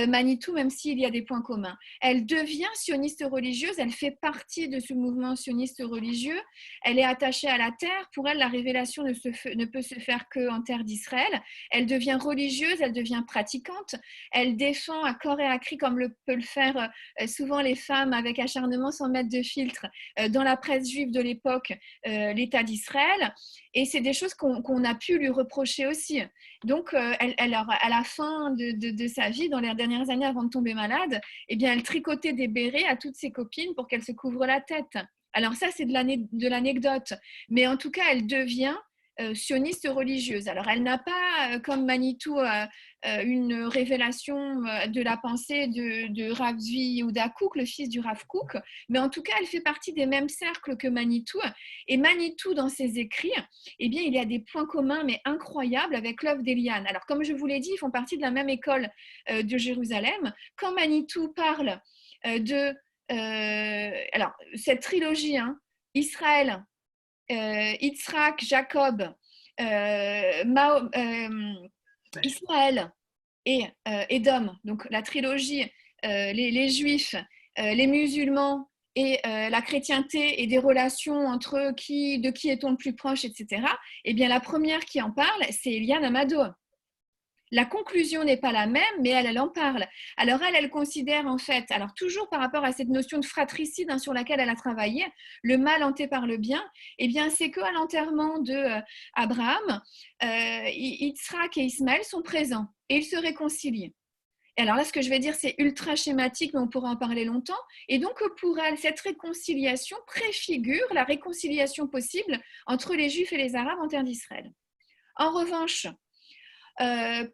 Manitou, même s'il y a des points communs. Elle devient sioniste religieuse. Elle fait partie de ce mouvement sioniste religieux. Elle est attachée à la terre. Pour elle, la révélation ne peut se faire qu'en terre d'Israël. Elle devient religieuse. Elle devient pratiquante. Elle défend à corps et à cri comme le peut le faire souvent les femmes avec acharnement sans mettre de filtre dans la presse juive de l'époque, l'État d'Israël. Et c'est des choses qu'on a pu lui reprocher aussi. Donc, à la fin de sa vie, dans les dernières années avant de tomber malade, eh bien, elle tricotait des bérets à toutes ses copines pour qu'elles se couvrent la tête. Alors ça, c'est de l'anecdote. Mais en tout cas, elle devient sioniste religieuse. Alors, elle n'a pas, comme Manitou, une révélation de la pensée de Rav Zvi Yehuda Kook, le fils du Rav Kook, mais en tout cas, elle fait partie des mêmes cercles que Manitou. Et Manitou, dans ses écrits, eh bien, il y a des points communs, mais incroyables, avec l'œuvre d'Eliane. Alors, comme je vous l'ai dit, ils font partie de la même école de Jérusalem. Quand Manitou parle alors, cette trilogie, Israël, Yitzhak, Jacob, Israël et Édom, donc la trilogie, les Juifs, les musulmans et la chrétienté et des relations entre eux, de qui est-on le plus proche, etc. Eh bien, la première qui en parle, c'est Eliane Amado. La conclusion n'est pas la même, mais elle en parle. Alors elle considère en fait, alors toujours par rapport à cette notion de fratricide sur laquelle elle a travaillé, le mal hanté par le bien, eh bien c'est qu'à l'enterrement d'Abraham, Yitzhak et Ismaël sont présents et ils se réconcilient. Et alors là, ce que je vais dire, c'est ultra schématique, mais on pourra en parler longtemps. Et donc pour elle, cette réconciliation préfigure la réconciliation possible entre les Juifs et les Arabes en terre d'Israël. En revanche,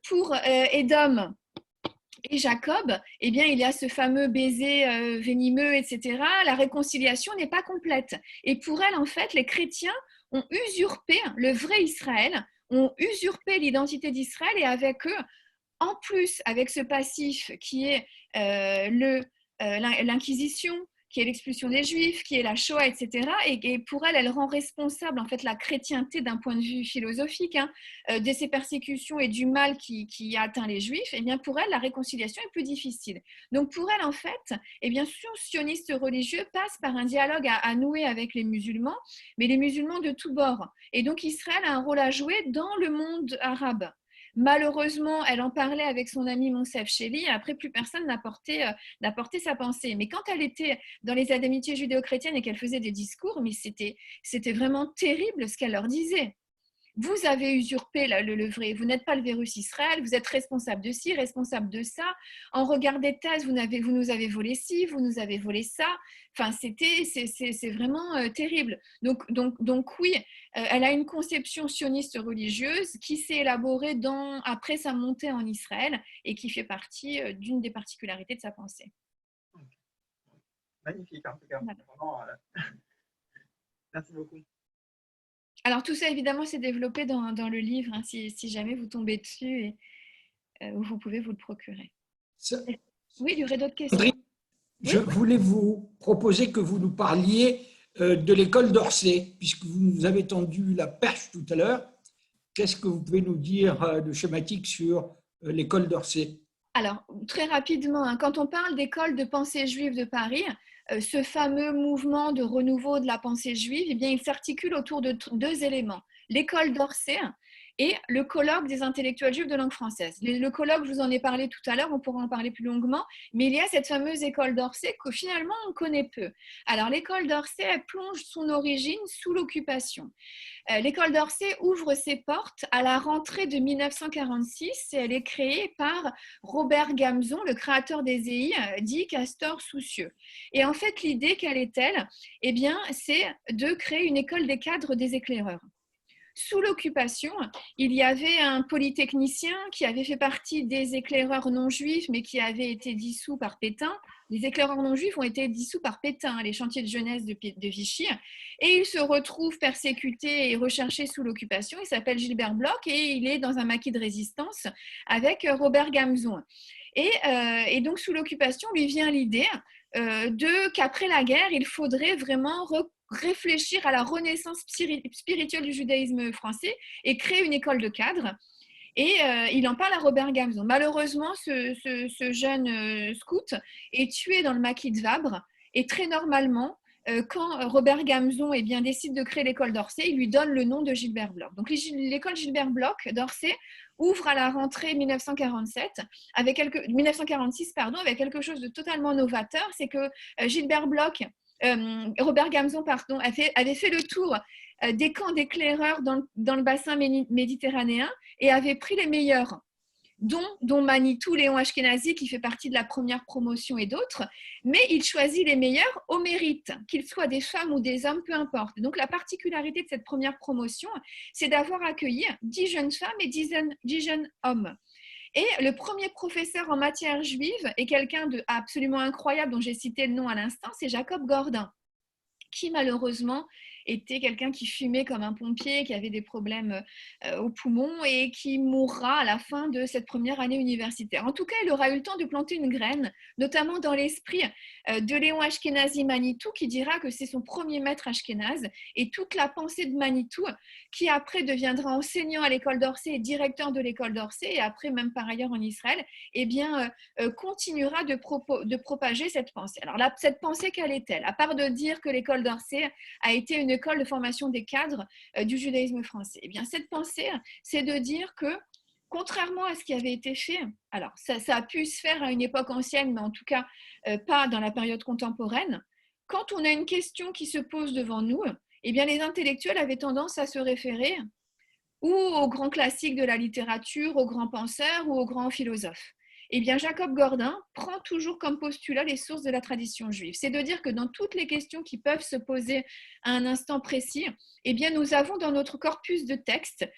pour Édom et Jacob, eh bien, il y a ce fameux baiser venimeux, etc. La réconciliation n'est pas complète. Et pour elle, en fait, les chrétiens ont usurpé le vrai Israël, ont usurpé l'identité d'Israël et avec eux, en plus, avec ce passif qui est l'Inquisition, qui est l'expulsion des Juifs, qui est la Shoah, etc. Et pour elle, elle rend responsable en fait la chrétienté d'un point de vue philosophique de ces persécutions et du mal qui a atteint les Juifs. Et bien pour elle, la réconciliation est plus difficile. Donc pour elle, en fait, et bien sûr, sionistes religieux passe par un dialogue à nouer avec les musulmans, mais les musulmans de tous bords. Et donc Israël a un rôle à jouer dans le monde arabe. Malheureusement, elle en parlait avec son ami Monsef Sheli, et après plus personne n'a porté sa pensée. Mais quand elle était dans les amitiés judéo-chrétiennes et qu'elle faisait des discours, mais c'était vraiment terrible ce qu'elle leur disait. Vous avez usurpé le vrai, vous n'êtes pas le Vérus Israël, vous êtes responsable de ci, responsable de ça. En regard des thèses, vous nous avez volé ci, vous nous avez volé ça. Enfin, c'est vraiment terrible. Donc oui, elle a une conception sioniste religieuse qui s'est élaborée après sa montée en Israël et qui fait partie d'une des particularités de sa pensée. Magnifique, en tout cas. Vraiment, merci beaucoup. Alors tout ça, évidemment, c'est développé dans le livre, si jamais vous tombez dessus, et vous pouvez vous le procurer. Oui, il y aurait d'autres questions. Je voulais vous proposer que vous nous parliez de l'école d'Orsay, puisque vous nous avez tendu la perche tout à l'heure. Qu'est-ce que vous pouvez nous dire de schématique sur l'école d'Orsay? Alors, très rapidement, quand on parle d'école de pensée juive de Paris, ce fameux mouvement de renouveau de la pensée juive, eh bien, il s'articule autour de deux éléments. L'école d'Orsay et le colloque des intellectuels juifs de langue française. Le colloque, je vous en ai parlé tout à l'heure, on pourra en parler plus longuement, mais il y a cette fameuse école d'Orsay que finalement on connaît peu. Alors l'école d'Orsay, elle plonge son origine sous l'occupation. L'école d'Orsay ouvre ses portes à la rentrée de 1946 et elle est créée par Robert Gamzon, le créateur des EI, dit Castor Soucieux. Et en fait, l'idée, quelle est-elle? Eh bien, c'est de créer une école des cadres des éclaireurs. Sous l'occupation, il y avait un polytechnicien qui avait fait partie des éclaireurs non juifs, mais qui avait été dissous par Pétain. Les éclaireurs non juifs ont été dissous par Pétain, les chantiers de jeunesse de Vichy, et il se retrouve persécuté et recherché sous l'occupation. Il s'appelle Gilbert Bloch et il est dans un maquis de résistance avec Robert Gamzon. Et donc, sous l'occupation, lui vient l'idée qu'après la guerre, il faudrait vraiment réfléchir à la renaissance spirituelle du judaïsme français et créer une école de cadres. Et il en parle à Robert Gamzon. Malheureusement, ce jeune scout est tué dans le maquis de Vabre. Et très normalement, quand Robert Gamzon décide de créer l'école d'Orsay, il lui donne le nom de Gilbert Bloch. Donc l'école Gilbert Bloch d'Orsay ouvre à la rentrée 1946, avec quelque chose de totalement novateur, c'est que Gilbert Bloch, Robert Gamzon, avait fait le tour des camps d'éclaireurs dans le bassin méditerranéen et avait pris les meilleurs, dont Manitou, Léon Ashkenazi, qui fait partie de la première promotion et d'autres, mais il choisit les meilleurs au mérite, qu'ils soient des femmes ou des hommes, peu importe. Donc la particularité de cette première promotion, c'est d'avoir accueilli 10 jeunes femmes et 10 jeunes hommes. Et le premier professeur en matière juive est quelqu'un d'absolument incroyable, dont j'ai cité le nom à l'instant, c'est Jacob Gordin, qui malheureusement était quelqu'un qui fumait comme un pompier, qui avait des problèmes aux poumons et qui mourra à la fin de cette première année universitaire. En tout cas, il aura eu le temps de planter une graine, notamment dans l'esprit de Léon Ashkenazi Manitou, qui dira que c'est son premier maître ashkénaze, et toute la pensée de Manitou, qui après deviendra enseignant à l'école d'Orsay et directeur de l'école d'Orsay, et après même par ailleurs en Israël, eh bien, continuera de propager cette pensée. Alors là, cette pensée, quelle est-elle? À part de dire que l'école d'Orsay a été une école de formation des cadres du judaïsme français. Eh bien, cette pensée, c'est de dire que, contrairement à ce qui avait été fait, alors ça a pu se faire à une époque ancienne, mais en tout cas pas dans la période contemporaine, quand on a une question qui se pose devant nous, eh bien, les intellectuels avaient tendance à se référer ou aux grands classiques de la littérature, aux grands penseurs ou aux grands philosophes. Eh bien, Jacob Gordin prend toujours comme postulat les sources de la tradition juive. C'est de dire que dans toutes les questions qui peuvent se poser à un instant précis, eh bien, nous avons dans notre corpus de textes,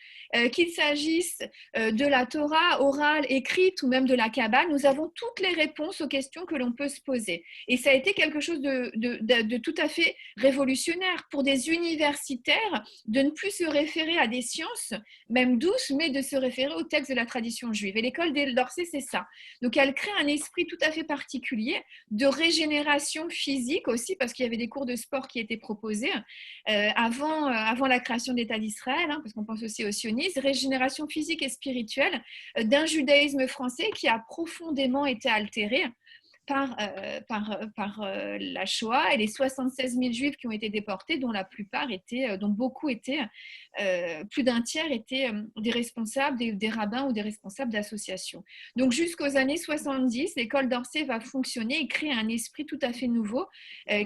qu'il s'agisse de la Torah orale, écrite ou même de la Kabbale, nous avons toutes les réponses aux questions que l'on peut se poser. Et ça a été quelque chose de tout à fait révolutionnaire pour des universitaires de ne plus se référer à des sciences, même douces, mais de se référer aux textes de la tradition juive. Et l'école d'Orsay, c'est ça. Donc, elle crée un esprit tout à fait particulier de régénération physique aussi, parce qu'il y avait des cours de sport qui étaient proposés avant la création de l'État d'Israël, parce qu'on pense aussi au sionisme, régénération physique et spirituelle d'un judaïsme français qui a profondément été altéré par la Shoah et les 76 000 juifs qui ont été déportés, dont beaucoup étaient, plus d'un tiers étaient des responsables, des rabbins ou des responsables d'associations. Donc jusqu'aux années 70, l'école d'Orsay va fonctionner et créer un esprit tout à fait nouveau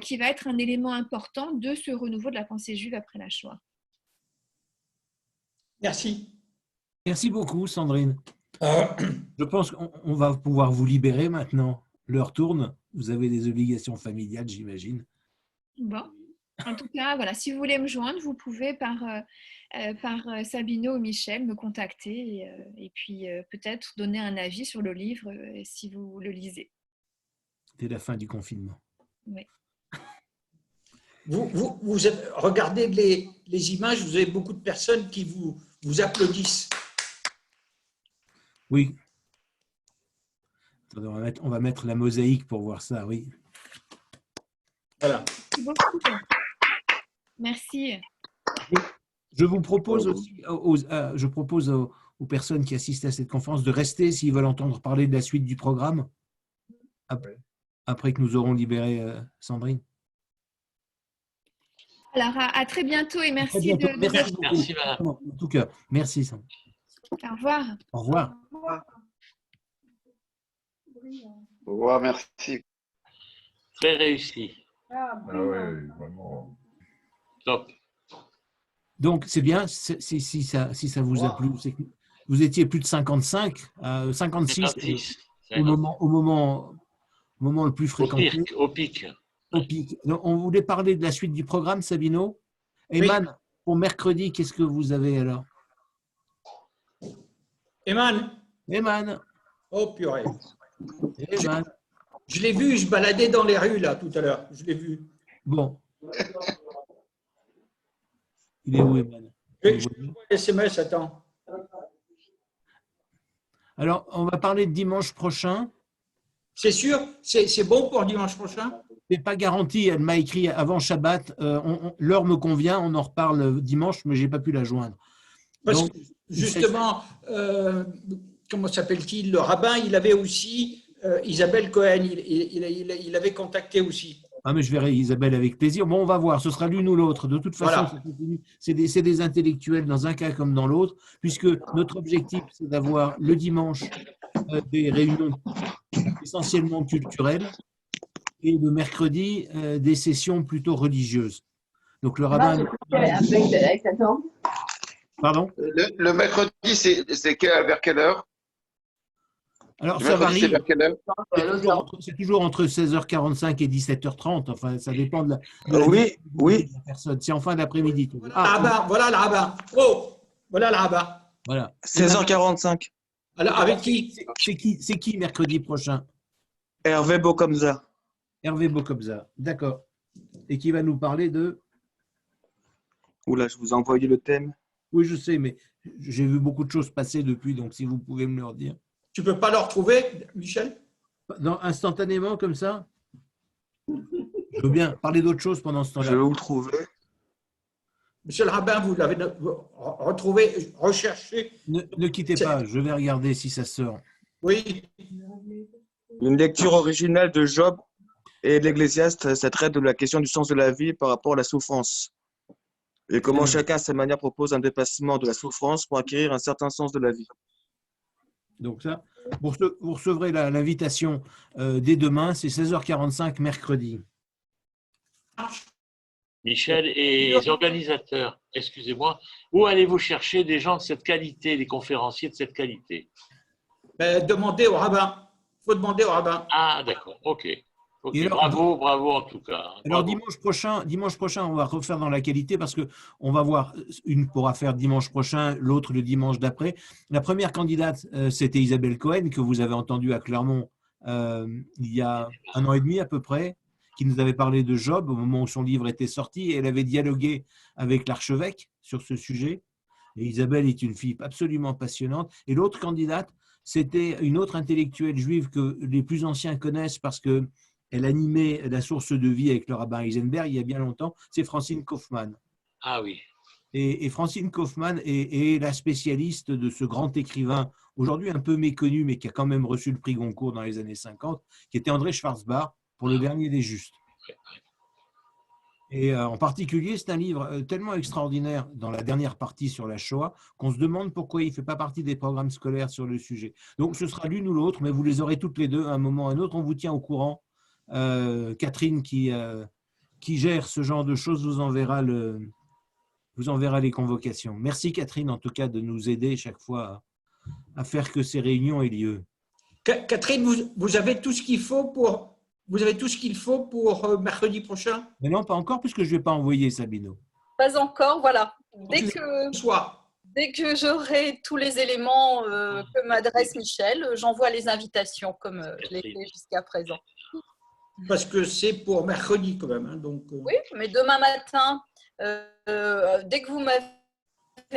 qui va être un élément important de ce renouveau de la pensée juive après la Shoah. Merci. Merci beaucoup, Sandrine. Je pense qu'on va pouvoir vous libérer maintenant. L'heure tourne. Vous avez des obligations familiales, j'imagine. Bon. En tout cas, voilà, si vous voulez me joindre, vous pouvez par Sabino ou Michel me contacter et puis peut-être donner un avis sur le livre si vous le lisez. Dès la fin du confinement. Oui. Vous regardez les images, vous avez beaucoup de personnes qui vous applaudissent. Oui. On va mettre la mosaïque pour voir ça, oui. Voilà. Merci beaucoup. Merci. Je vous propose aussi, je propose aux personnes qui assistent à cette conférence de rester s'ils veulent entendre parler de la suite du programme, après que nous aurons libéré Sandrine. Alors, à très bientôt et merci. Merci beaucoup. Merci, madame. En tout cas, merci Sandrine. Au revoir. Au revoir. Au revoir, merci. Très réussi. Ah ouais, vraiment. Top. Donc, c'est bien, si ça vous a plu. Vous étiez plus de 55, 56 au moment le plus fréquenté. Au pic. Donc, on voulait parler de la suite du programme, Sabino. Eman, oui. Pour mercredi, qu'est-ce que vous avez alors? Eman. Oh, purée. Eman. Je l'ai vu, je baladais dans les rues là tout à l'heure. Je l'ai vu. Bon. Il est où, Eman? Je vois SMS, attends. Alors, on va parler de dimanche prochain. C'est sûr? C'est bon pour dimanche prochain? C'est pas garanti. Elle m'a écrit avant Shabbat. L'heure me convient. On en reparle dimanche, mais j'ai pas pu la joindre. Parce que justement, comment s'appelle-t-il? Le rabbin, il avait aussi Isabelle Cohen. Il avait contacté aussi. Ah, mais je verrai Isabelle avec plaisir. Bon, on va voir, ce sera l'une ou l'autre. De toute façon, Voilà. c'est des intellectuels dans un cas comme dans l'autre, puisque notre objectif, c'est d'avoir le dimanche des réunions essentiellement culturelles et le mercredi des sessions plutôt religieuses. Donc le rabbin. Pardon? Le mercredi, vers quelle heure? Alors, Le ça mercredi, c'est varie. vers quelle heure? C'est toujours entre 16h45 et 17h30. Enfin, ça dépend de la Oui, oui. de la personne. C'est en fin d'après-midi. Voilà le rabbin. Oh, voilà le rabbin. Voilà. 16h45. Alors, avec qui? C'est qui mercredi prochain? Hervé Bokomza. Hervé Bokobza. D'accord. Et qui va nous parler de. Oula, je vous ai envoyé le thème. Oui, je sais, mais j'ai vu beaucoup de choses passer depuis, donc si vous pouvez me le redire. Tu peux pas le retrouver, Michel? Instantanément, comme ça? Je veux bien parler d'autre chose pendant ce temps-là. Je vais vous le trouver. Monsieur le rabbin, vous l'avez retrouvé, recherché? Ne quittez pas, je vais regarder si ça sort. Oui. Une lecture originale de Job et de l'Ecclésiaste, ça traite de la question du sens de la vie par rapport à la souffrance. Et comment chacun à sa manière propose un dépassement de la souffrance pour acquérir un certain sens de la vie. Donc ça, vous recevrez l'invitation dès demain, c'est 16h45 mercredi. Michel et les organisateurs, excusez-moi, où allez-vous chercher des gens de cette qualité, des conférenciers de cette qualité? Demandez au rabbin. Il faut demander au rabbin. Ah, d'accord, ok. Alors, bravo en tout cas. Alors bravo. dimanche prochain, on va refaire dans la qualité parce que on va voir, une pourra faire dimanche prochain, l'autre le dimanche d'après. La première candidate, c'était Isabelle Cohen, que vous avez entendue à Clermont il y a 1 an et demi à peu près, qui nous avait parlé de Job au moment où son livre était sorti, et elle avait dialogué avec l'archevêque sur ce sujet. Et Isabelle est une fille absolument passionnante. Et l'autre candidate, c'était une autre intellectuelle juive que les plus anciens connaissent parce que elle animait la source de vie avec le rabbin Eisenberg il y a bien longtemps, c'est Francine Kaufmann. Ah oui. Et Francine Kaufmann est la spécialiste de ce grand écrivain, aujourd'hui un peu méconnu, mais qui a quand même reçu le prix Goncourt dans les années 50, qui était André Schwarzbach pour Le Dernier des Justes. Et en particulier, c'est un livre tellement extraordinaire dans la dernière partie sur la Shoah qu'on se demande pourquoi il ne fait pas partie des programmes scolaires sur le sujet. Donc ce sera l'une ou l'autre, mais vous les aurez toutes les deux à un moment ou à un autre. On vous tient au courant. Catherine qui gère ce genre de choses vous enverra les convocations. Merci Catherine en tout cas de nous aider chaque fois à faire que ces réunions aient lieu. Catherine, vous avez tout ce qu'il faut pour mercredi prochain? Mais non, pas encore puisque je ne vais pas envoyer Sabino. Pas encore, voilà. Dès que j'aurai tous les éléments que m'adresse Michel, j'envoie les invitations comme je l'ai fait jusqu'à présent. Parce que c'est pour mercredi quand même. Hein, donc, Oui, mais demain matin, dès que vous m'avez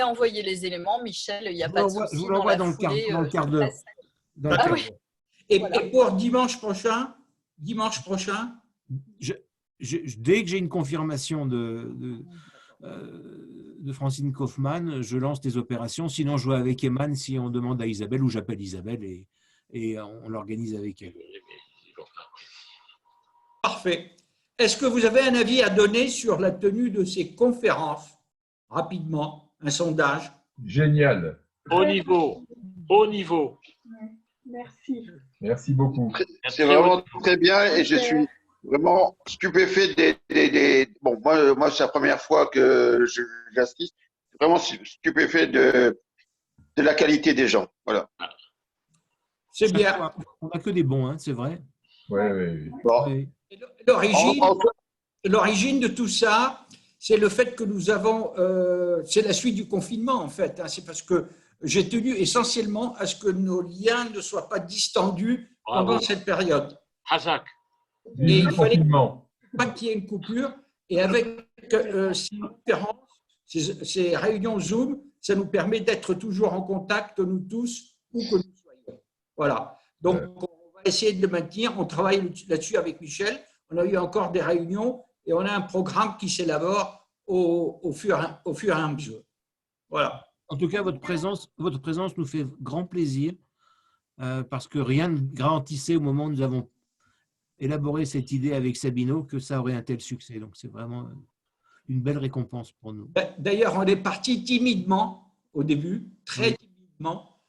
envoyé les éléments, Michel, il n'y a pas de souci. Je vous l'envoie dans le quart d'heure. Oui. Et pour dimanche prochain, dès que j'ai une confirmation de Francine Kaufmann, je lance des opérations. Sinon, je vois avec Eman si on demande à Isabelle ou j'appelle Isabelle et on l'organise avec elle. Parfait. Est-ce que vous avez un avis à donner sur la tenue de ces conférences? Rapidement, un sondage. Génial. Haut niveau. Haut niveau. Merci. Merci beaucoup. C'est vraiment très bien et je suis vraiment stupéfait Bon, moi c'est la première fois que j'assiste. Vraiment stupéfait de la qualité des gens. Voilà. C'est bien. On n'a que des bons, hein, c'est vrai. Oui. Bon. L'origine de tout ça, c'est le fait que nous avons, c'est la suite du confinement en fait. Hein, c'est parce que j'ai tenu essentiellement à ce que nos liens ne soient pas distendus pendant cette période. Hazak. Et il fallait pas qu'il y ait une coupure. Et avec ces conférences, ces réunions Zoom, ça nous permet d'être toujours en contact, nous tous, où que nous soyons. Voilà. Donc, on va essayer de le maintenir. On travaille là-dessus avec Michel. On a eu encore des réunions et on a un programme qui s'élabore au fur et à mesure. Voilà. En tout cas, votre présence nous fait grand plaisir parce que rien ne garantissait au moment où nous avons élaboré cette idée avec Sabino que ça aurait un tel succès. Donc, c'est vraiment une belle récompense pour nous. D'ailleurs, on est parti timidement au début, très timidement.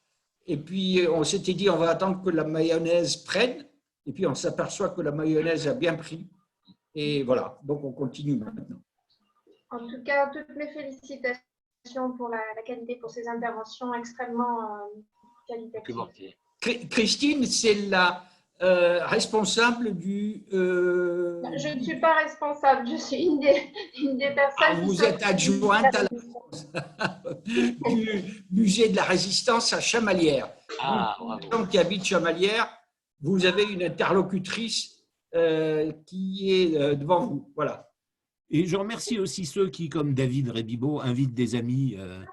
Et puis, on s'était dit, on va attendre que la mayonnaise prenne. Et puis, on s'aperçoit que la mayonnaise a bien pris. Et voilà, donc on continue maintenant. En tout cas, toutes mes félicitations pour la qualité, pour ces interventions extrêmement qualitatives. Christine, c'est la responsable du… Je ne suis pas responsable, je suis une des personnes… vous êtes adjointe à la du musée de la Résistance à Chamalières. Donc, qui habite Chamalières, vous avez une interlocutrice qui est devant vous. Voilà. Et je remercie aussi ceux qui, comme David Rébibo, invitent des amis à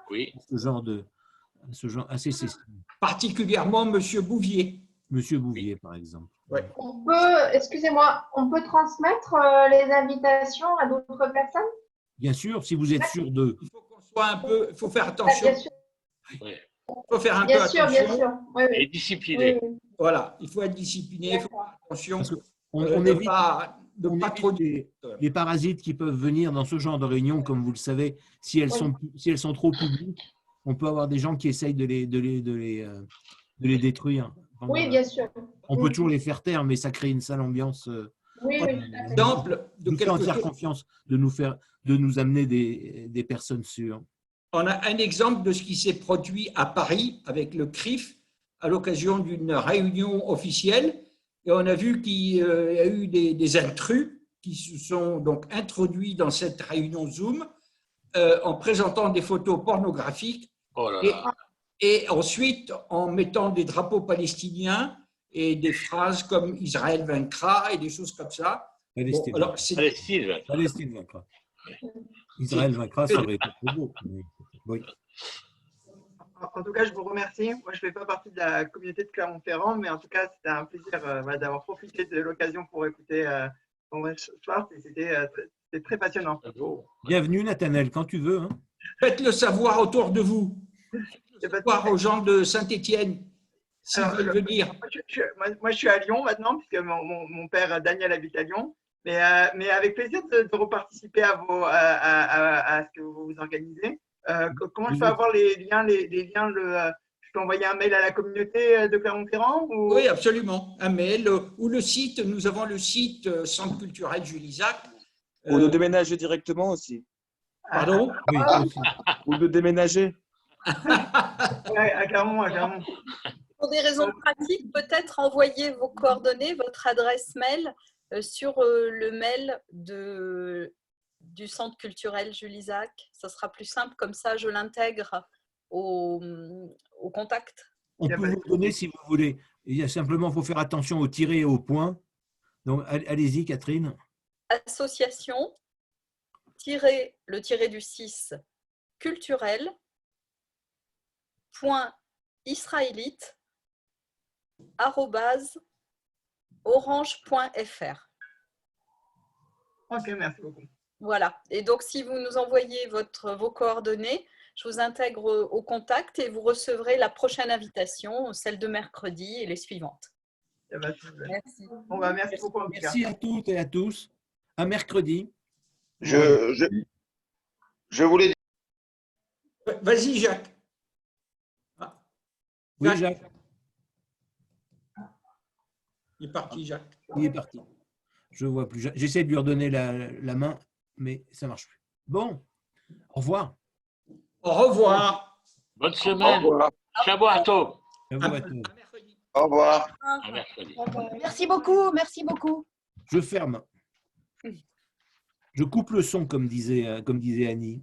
ce genre assez session. Particulièrement Monsieur Bouvier. Monsieur Bouvier, par exemple. Ouais. On peut, excusez-moi, on peut transmettre les invitations à d'autres personnes? Bien sûr, si vous êtes sûr de… Il faut qu'on soit un peu… Il faut faire attention. Bien sûr. Il faut faire un peu Bien attention. sûr, bien sûr. Oui, oui. Et discipliné. Oui, oui. Voilà, il faut être discipliné, il faut faire attention. On de évite, pas trop… les parasites qui peuvent venir dans ce genre de réunion, comme vous le savez, si elles sont trop publiques, on peut avoir des gens qui essayent de les détruire. Oui, bien sûr. On peut toujours les faire taire, mais ça crée une sale ambiance. Oui, oui. Exemple de nous faire faire confiance, de nous amener des personnes sûres. On a un exemple de ce qui s'est produit à Paris avec le CRIF à l'occasion d'une réunion officielle. Et on a vu qu'il y a eu des intrus qui se sont donc introduits dans cette réunion Zoom en présentant des photos pornographiques et ensuite en mettant des drapeaux palestiniens et des phrases comme « Israël vaincra » et des choses comme ça. Palestine, bon, alors, Palestine vaincra. Israël vaincra, ça aurait été trop beau. Oui. En tout cas, je vous remercie. Moi, je ne fais pas partie de la communauté de Clermont-Ferrand, mais en tout cas, c'était un plaisir d'avoir profité de l'occasion pour écouter André Schwartz et c'était très passionnant. Bienvenue, Nathanaël, quand tu veux. Hein. Faites-le savoir autour de vous. Faites-le savoir aux gens de Saint-Étienne, s'ils veulent venir. Moi, je suis à Lyon maintenant, puisque mon père Daniel habite à Lyon. Mais avec plaisir de reparticiper à ce que vous organisez. Comment je peux avoir les liens je peux envoyer un mail à la communauté de Clermont-Ferrand ou… Oui, absolument. Un mail ou le site. Nous avons le site Centre culturel Jules Isaac. Ou de déménager directement aussi. Pardon? Oui, ou de déménager. Clairement. Pour des raisons pratiques, peut-être envoyer vos coordonnées, votre adresse mail sur le mail du Centre culturel Jules Isaac. Ça sera plus simple, comme ça je l'intègre au contact. On peut vous le donner si vous voulez. Il y a simplement, il faut faire attention au tiret et au point. Donc, allez-y, Catherine. Association, le tiré du 6, culturel, point israélite, @orange.fr. Ok, merci beaucoup. Voilà. Et donc, si vous nous envoyez vos coordonnées, je vous intègre au contact et vous recevrez la prochaine invitation, celle de mercredi et les suivantes. Merci. Bon, merci beaucoup. Merci à toutes et à tous. À mercredi. Je voulais dire… Vas-y, Jacques. Oui, Jacques. Il est parti, Jacques. Il est parti. Je ne vois plus. J'essaie de lui redonner la main, mais ça ne marche plus. Bon, au revoir. Au revoir. Bonne semaine. Au revoir. Shabuato. Au revoir. À mercredi. Merci beaucoup, merci beaucoup. Je ferme. Je coupe le son, comme disait Annie.